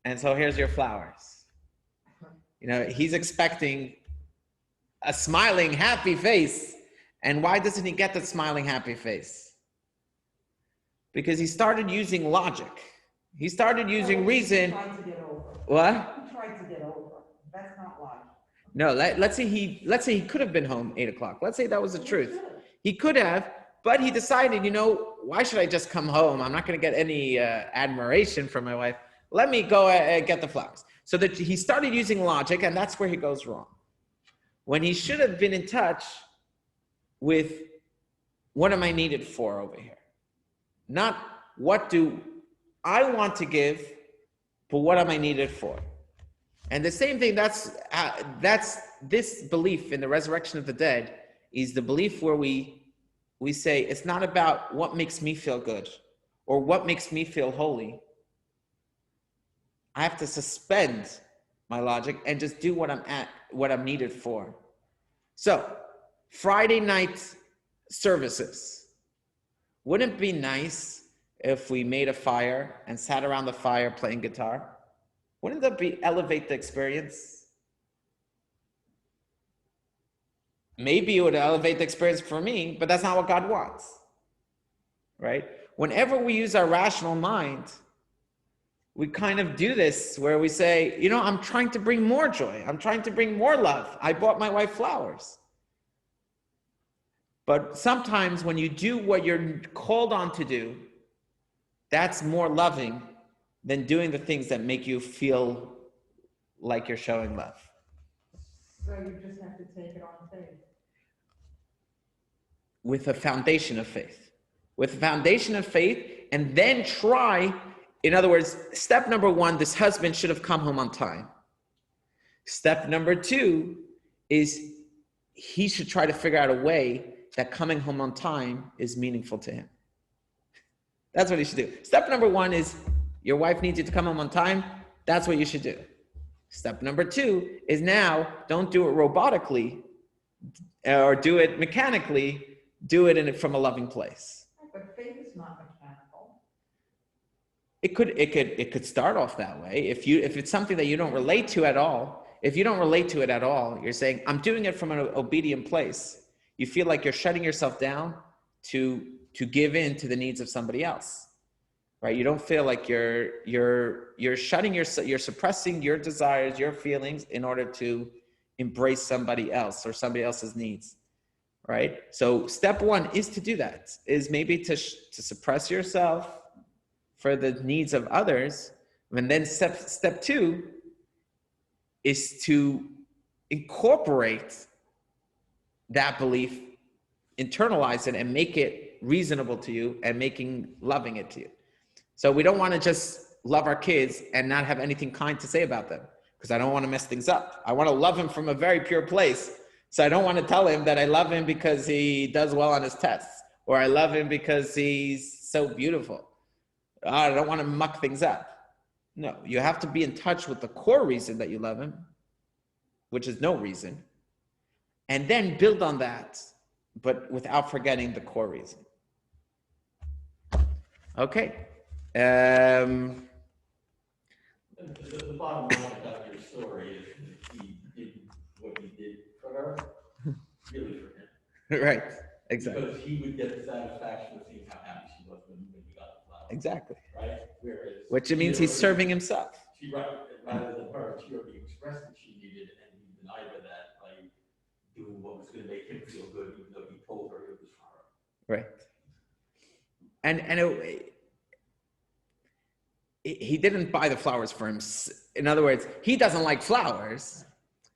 [SPEAKER 1] And so here's your flowers." You know, he's expecting a smiling, happy face. And why doesn't he get the smiling, happy face? Because he started using logic. He started using reason.
[SPEAKER 2] He tried to get over.
[SPEAKER 1] What?
[SPEAKER 2] He tried to get over. That's not logic.
[SPEAKER 1] No, let's say he could have been home 8 o'clock. Let's say that was the truth. He could have, but he decided, you know, why should I just come home? I'm not going to get any admiration from my wife. Let me go get the flowers. So that he started using logic, and that's where he goes wrong. When he should have been in touch with what am I needed for over here? Not what do I want to give, but what am I needed for? And the same thing, that's this belief in the resurrection of the dead is the belief where we say it's not about what makes me feel good or what makes me feel holy, I have to suspend my logic and just do what I'm needed for. So, Friday night services. Wouldn't it be nice if we made a fire and sat around the fire playing guitar? Wouldn't that elevate the experience? Maybe it would elevate the experience for me, but that's not what God wants, right? Whenever we use our rational mind, we kind of do this where we say, you know, I'm trying to bring more joy. I'm trying to bring more love. I bought my wife flowers. But sometimes when you do what you're called on to do, that's more loving than doing the things that make you feel like you're showing love.
[SPEAKER 2] So you just have to take it on faith.
[SPEAKER 1] With a foundation of faith. With a foundation of faith, and then try, in other words, step number one, this husband should have come home on time. Step number two is he should try to figure out a way that coming home on time is meaningful to him. That's what he should do. Step number one is your wife needs you to come home on time. That's what you should do. Step number two is now don't do it robotically or do it mechanically. Do it from a loving place.
[SPEAKER 2] But faith is not mechanical.
[SPEAKER 1] It could start off that way. If it's something that you don't relate to at all, if you don't relate to it at all, you're saying, I'm doing it from an obedient place. You feel like you're shutting yourself down to give in to the needs of somebody else, right? You don't feel like you're shutting yourself, you're suppressing your desires, your feelings in order to embrace somebody else or somebody else's needs, right? So step one is to do that, is maybe to suppress yourself for the needs of others. And then step two is to incorporate that belief, internalize it, and make it reasonable to you and loving it to you. So we don't want to just love our kids and not have anything kind to say about them, because I don't want to mess things up. I want to love him from a very pure place. So I don't want to tell him that I love him because he does well on his tests, or I love him because he's so beautiful. I don't want to muck things up. No, you have to be in touch with the core reason that you love him, which is no reason, and then build on that, but without forgetting the core reason. Okay.
[SPEAKER 6] The bottom line about your story is that he did what he did for her, really for him.
[SPEAKER 1] Right, exactly.
[SPEAKER 6] Because he would get the satisfaction of seeing how happy she was when he got the flower.
[SPEAKER 1] Exactly.
[SPEAKER 6] Right? Whereas
[SPEAKER 1] Which it means he's serving himself.
[SPEAKER 6] She, rather than her, she already expressed that she needed, and he denied her that by doing what was going to make him feel good, even though he told her it was for her.
[SPEAKER 1] Right. And he didn't buy the flowers for him. In other words, he doesn't like flowers,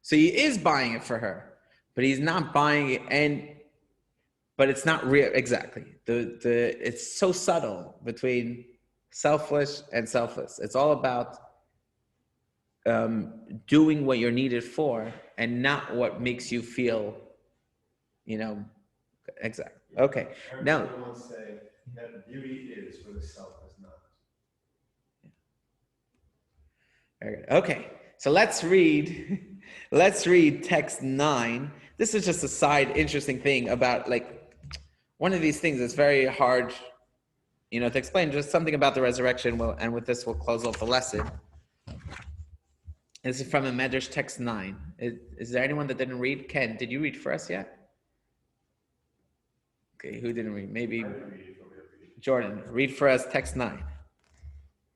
[SPEAKER 1] so he is buying it for her, but he's not buying it. But it's not real. Exactly. It's so subtle between selfish and selfless. It's all about doing what you're needed for and not what makes you feel, exactly. Okay. Now,
[SPEAKER 4] once say that beauty is where the self is not.
[SPEAKER 1] Very good. Okay. So let's read text 9. This is just a side interesting thing about one of these things that's very hard, to explain. Just something about the resurrection. And with this, we'll close off the lesson. This is from a Medrash text 9. Is there anyone that didn't read? Ken, did you read for us yet? Okay, who didn't read? Maybe Jordan. Read for us text 9.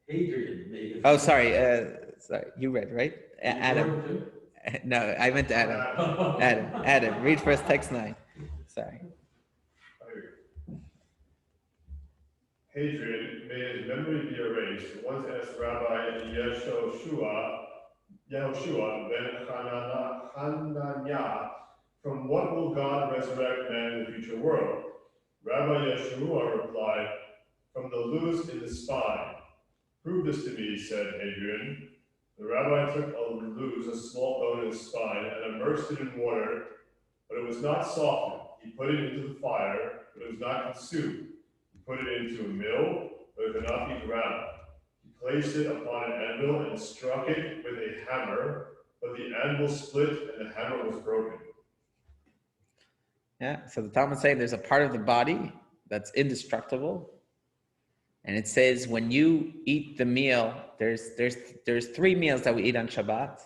[SPEAKER 6] Adrian.
[SPEAKER 1] Oh, sorry. Sorry, you read, right? Adam. No, I meant Adam. Adam, read for us text 9. Sorry.
[SPEAKER 4] Hadrian, may his memory be erased, once asked Rabbi Yehoshua ben Hananiah, from what will God resurrect man in the future world? Rabbi Yeshua replied, from the luz in the spine. Prove this to me, said Hadrian. The rabbi took a luz, a small bone in his spine, and immersed it in water, but it was not softened. He put it into the fire, but it was not consumed. He put it into a mill, but it could not be ground. He placed it upon an anvil and struck it with a hammer, but the anvil split and the hammer was broken.
[SPEAKER 1] Yeah, so the Talmud saying there's a part of the body that's indestructible. And it says when you eat the meal, there's 3 meals that we eat on Shabbat.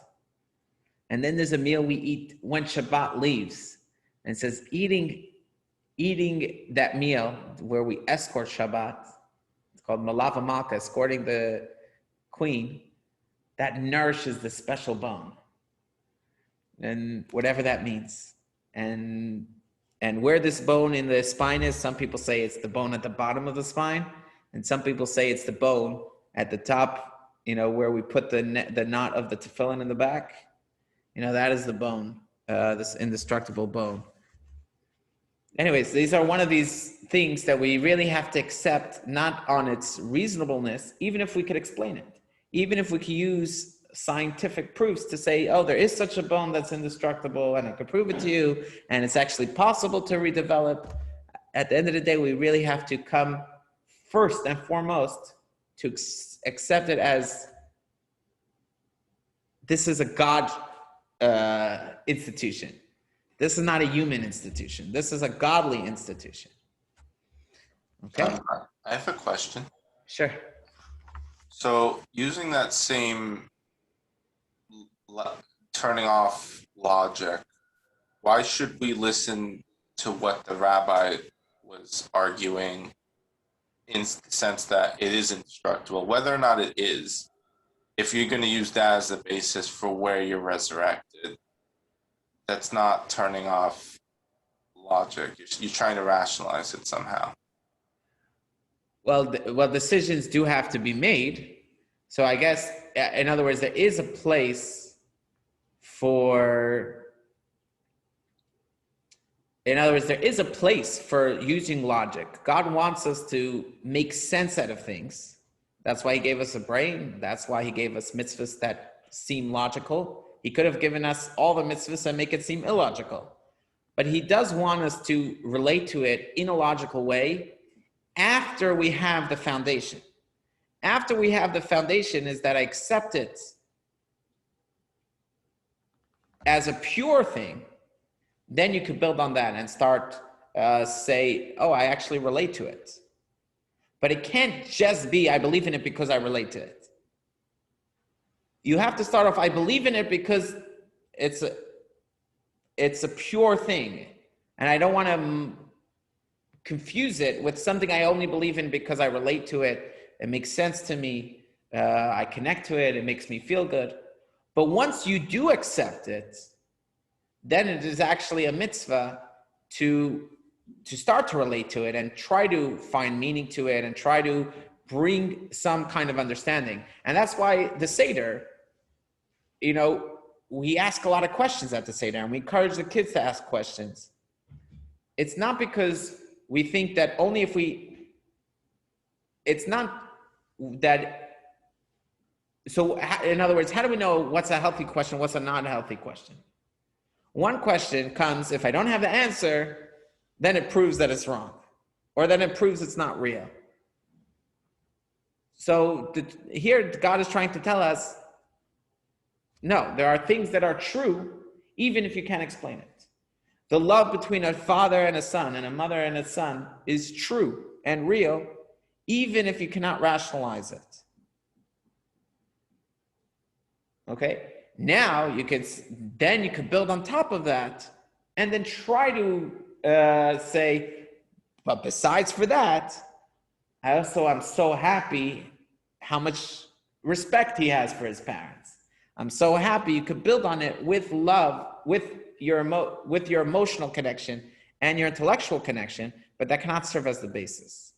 [SPEAKER 1] And then there's a meal we eat when Shabbat leaves. And it says eating that meal where we escort Shabbat, it's called Malava Malka, escorting the queen, that nourishes the special bone. And whatever that means. And where this bone in the spine is, some people say it's the bone at the bottom of the spine. And some people say it's the bone at the top, where we put the knot of the tefillin in the back. That is the bone, this indestructible bone. Anyways, these are one of these things that we really have to accept, not on its reasonableness, even if we could explain it. Even if we could use scientific proofs to say, oh, there is such a bone that's indestructible, and I could prove it to you, and it's actually possible to redevelop. At the end of the day, we really have to come first and foremost to accept it as this is a God institution. This is not a human institution. This is a godly institution. Okay?
[SPEAKER 5] I have a question.
[SPEAKER 1] Sure.
[SPEAKER 5] So using that same turning off logic, why should we listen to what the rabbi was arguing in the sense that it is indestructible, whether or not it is? If you're going to use that as the basis for where you're resurrected, that's not turning off logic. You're trying to rationalize it somehow.
[SPEAKER 1] Well, decisions do have to be made. So I guess, in other words, there is a place for using logic. God wants us to make sense out of things. That's why he gave us a brain. That's why he gave us mitzvahs that seem logical. He could have given us all the mitzvahs and make it seem illogical. But he does want us to relate to it in a logical way after we have the foundation. After we have the foundation is that I accept it as a pure thing, then you could build on that and start say, oh, I actually relate to it. But it can't just be, I believe in it because I relate to it. You have to start off, I believe in it because it's a pure thing. And I don't want to confuse it with something I only believe in because I relate to it. It makes sense to me. I connect to it. It makes me feel good. But once you do accept it, then it is actually a mitzvah to start to relate to it and try to find meaning to it and try to bring some kind of understanding. And that's why the Seder, we ask a lot of questions at the Seder and we encourage the kids to ask questions. It's not because we think that only if it's not that. So in other words, how do we know what's a healthy question, what's a not healthy question? One question comes, if I don't have the answer, then it proves that it's wrong, or then it proves it's not real. So here God is trying to tell us, no, there are things that are true, even if you can't explain it. The love between a father and a son and a mother and a son is true and real, even if you cannot rationalize it. Okay? Now you could build on top of that and then try to say, but besides for that, I'm so happy how much respect he has for his parents. I'm so happy. You could build on it with love, with your emotional connection and your intellectual connection, but that cannot serve as the basis.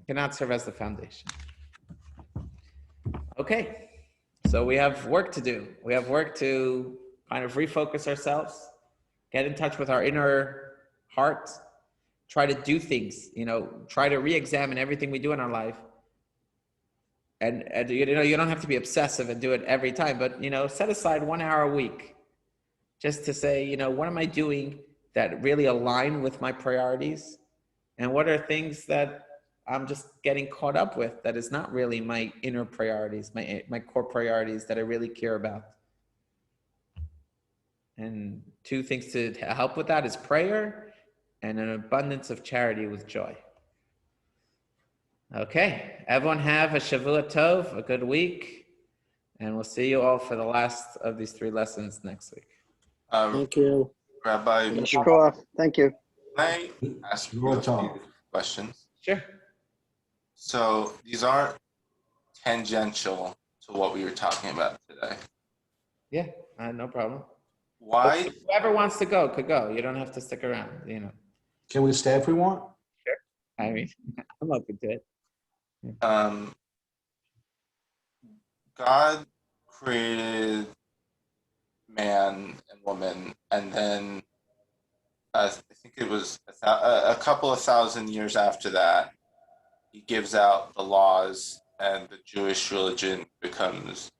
[SPEAKER 1] It cannot serve as the foundation. Okay. So we have work to do. We have work to kind of refocus ourselves, get in touch with our inner heart, try to do things, try to re-examine everything we do in our life. And you don't have to be obsessive and do it every time, but, set aside 1 hour a week just to say, what am I doing that really align with my priorities? And what are things that I'm just getting caught up with that is not really my inner priorities, my core priorities that I really care about. And two things to help with that is prayer and an abundance of charity with joy. Okay, everyone have a Shavua Tov, a good week, and we'll see you all for the last of these 3 lessons next week.
[SPEAKER 3] Thank you.
[SPEAKER 5] Rabbi,
[SPEAKER 7] Yashar Koach. Thank you.
[SPEAKER 5] can I ask you a few questions?
[SPEAKER 1] Sure.
[SPEAKER 5] So these aren't tangential to what we were talking about today.
[SPEAKER 1] Yeah, no problem.
[SPEAKER 5] Why?
[SPEAKER 1] Whoever wants to go could go. You don't have to stick around, you know.
[SPEAKER 8] Can we stay if we want?
[SPEAKER 1] I mean, I'm open to it.
[SPEAKER 5] God created man and woman, and then I think it was a couple of thousand years after that, he gives out the laws, and the Jewish religion becomes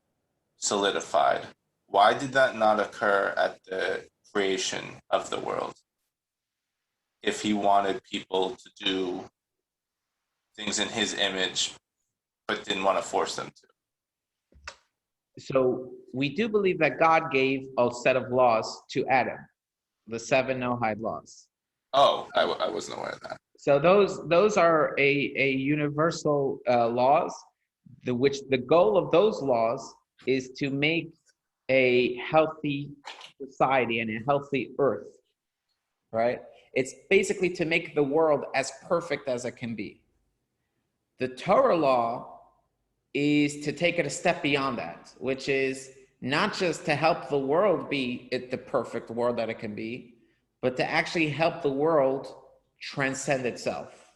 [SPEAKER 5] solidified. Why did that not occur at the creation of the world? If he wanted people to do things in his image, but didn't want to force them to.
[SPEAKER 1] So we do believe that God gave a set of laws to Adam, the 7 Noahide laws.
[SPEAKER 5] Oh, I wasn't aware of that.
[SPEAKER 1] So those are a universal laws, which the goal of those laws is to make a healthy society and a healthy earth, right? It's basically to make the world as perfect as it can be. The Torah law is to take it a step beyond that, which is not just to help the world be the perfect world that it can be, but to actually help the world transcend itself.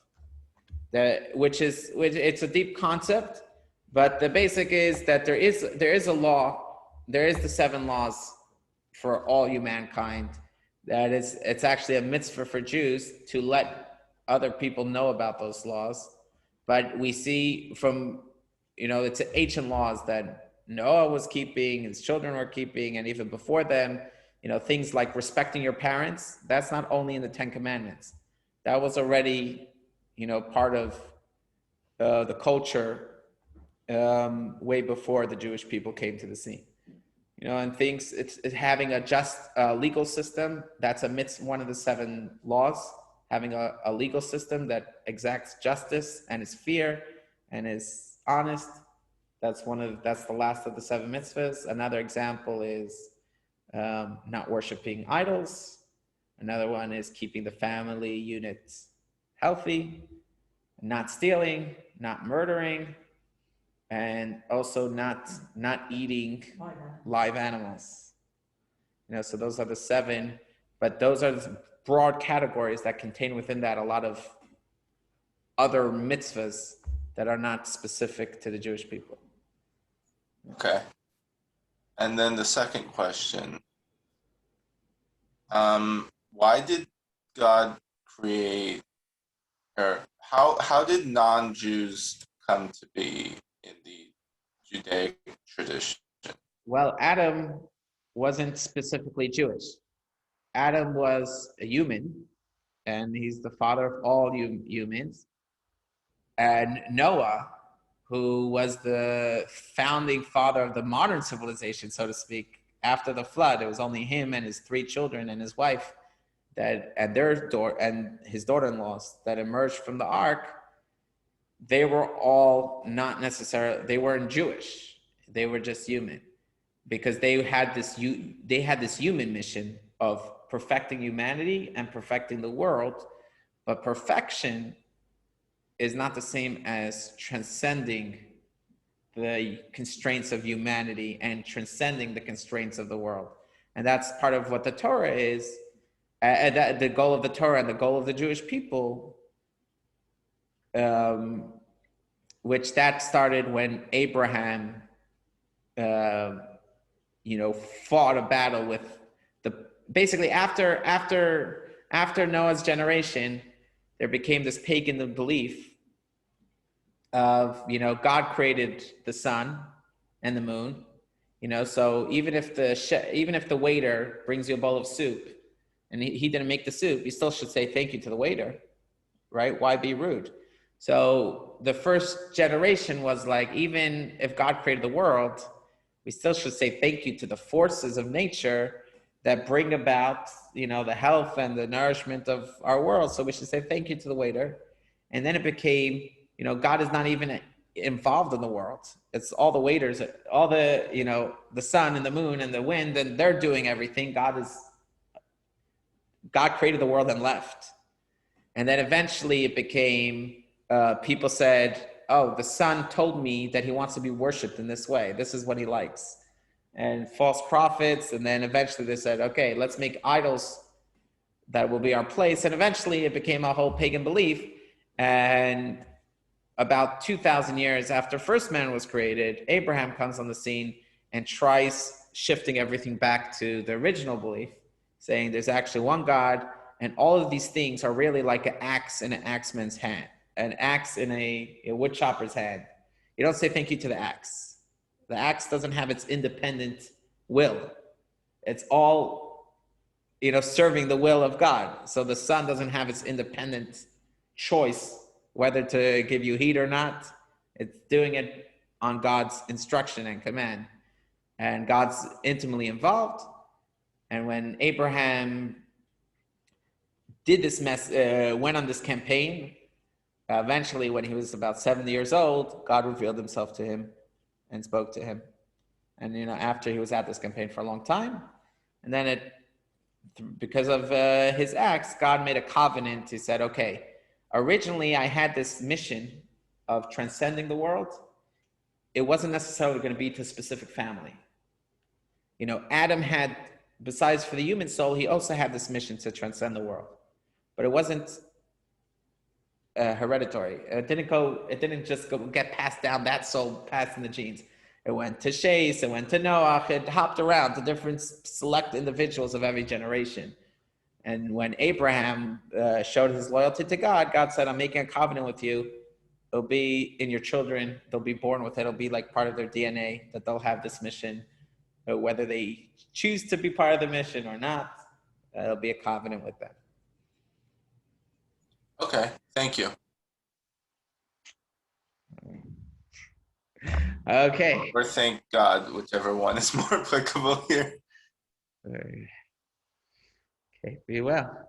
[SPEAKER 1] Which it's a deep concept, but the basic is that there is a law, there is the 7 laws for all humankind. It's actually a mitzvah for Jews to let other people know about those laws. But we see from, it's ancient laws that Noah was keeping, his children were keeping, and even before them, things like respecting your parents, that's not only in the 10 Commandments. That was already, part of the culture way before the Jewish people came to the scene. And things, it's having a just legal system, that's one of the 7 laws, having a legal system that exacts justice and is fair and is honest. That's the last of the 7 mitzvahs. Another example is not worshiping idols. Another one is keeping the family units healthy, not stealing, not murdering, and also not eating live animals. So those are the 7, but those are the broad categories that contain within that a lot of other mitzvahs that are not specific to the Jewish people.
[SPEAKER 5] Okay. And then the second question, why did God create, or how did non-Jews come to be in the Judaic tradition?
[SPEAKER 1] Well, Adam wasn't specifically Jewish. Adam was a human, and he's the father of all humans. And Noah, who was the founding father of the modern civilization, so to speak, after the flood, it was only him and his 3 children and his wife and his daughter-in-laws that emerged from the ark. They were all they weren't Jewish. They were just human, because they had this human mission of perfecting humanity and perfecting the world. But perfection is not the same as transcending the constraints of humanity and transcending the constraints of the world. And that's part of what the Torah is. The goal of the Torah and the goal of the Jewish people, which that started when Abraham, fought a battle with basically after Noah's generation, there became this pagan belief of, God created the sun and the moon, so even if the waiter brings you a bowl of soup and he didn't make the soup, you still should say thank you to the waiter, right? Why be rude? So the first generation was like, even if God created the world, we still should say thank you to the forces of nature that bring about, the health and the nourishment of our world. So we should say thank you to the waiter. And then it became, God is not even involved in the world. It's all the waiters, all the, the sun and the moon and the wind, and they're doing everything. God created the world and left. And then eventually it became, people said, oh, the sun told me that he wants to be worshipped in this way. This is what he likes. And false prophets. And then eventually they said, okay, let's make idols that will be our place. And eventually it became a whole pagan belief. And about 2,000 years after first man was created, Abraham comes on the scene and tries shifting everything back to the original belief, saying there's actually one God, and all of these things are really like an axe in an axeman's hand, an axe in a wood chopper's hand. You don't say thank you to the axe. The axe doesn't have its independent will. It's all, serving the will of God. So the sun doesn't have its independent choice whether to give you heat or not. It's doing it on God's instruction and command. And God's intimately involved. And when Abraham did this went on this campaign, eventually when he was about 70 years old, God revealed himself to him and spoke to him. And, after he was at this campaign for a long time, and then because of his acts, God made a covenant. He said, okay, originally I had this mission of transcending the world. It wasn't necessarily going to be to a specific family. Adam had, besides for the human soul, he also had this mission to transcend the world. But it wasn't hereditary. It didn't just get passed down, that soul passed in the genes. It went to Shes, it went to Noach, it hopped around to different select individuals of every generation. And when Abraham showed his loyalty to God, God said, I'm making a covenant with you. It'll be in your children. They'll be born with it. It'll be like part of their DNA that they'll have this mission. Whether they choose to be part of the mission or not, it'll be a covenant with them.
[SPEAKER 5] Okay, thank you.
[SPEAKER 1] Okay.
[SPEAKER 5] Or thank God, whichever one is more applicable here.
[SPEAKER 1] Okay, be well.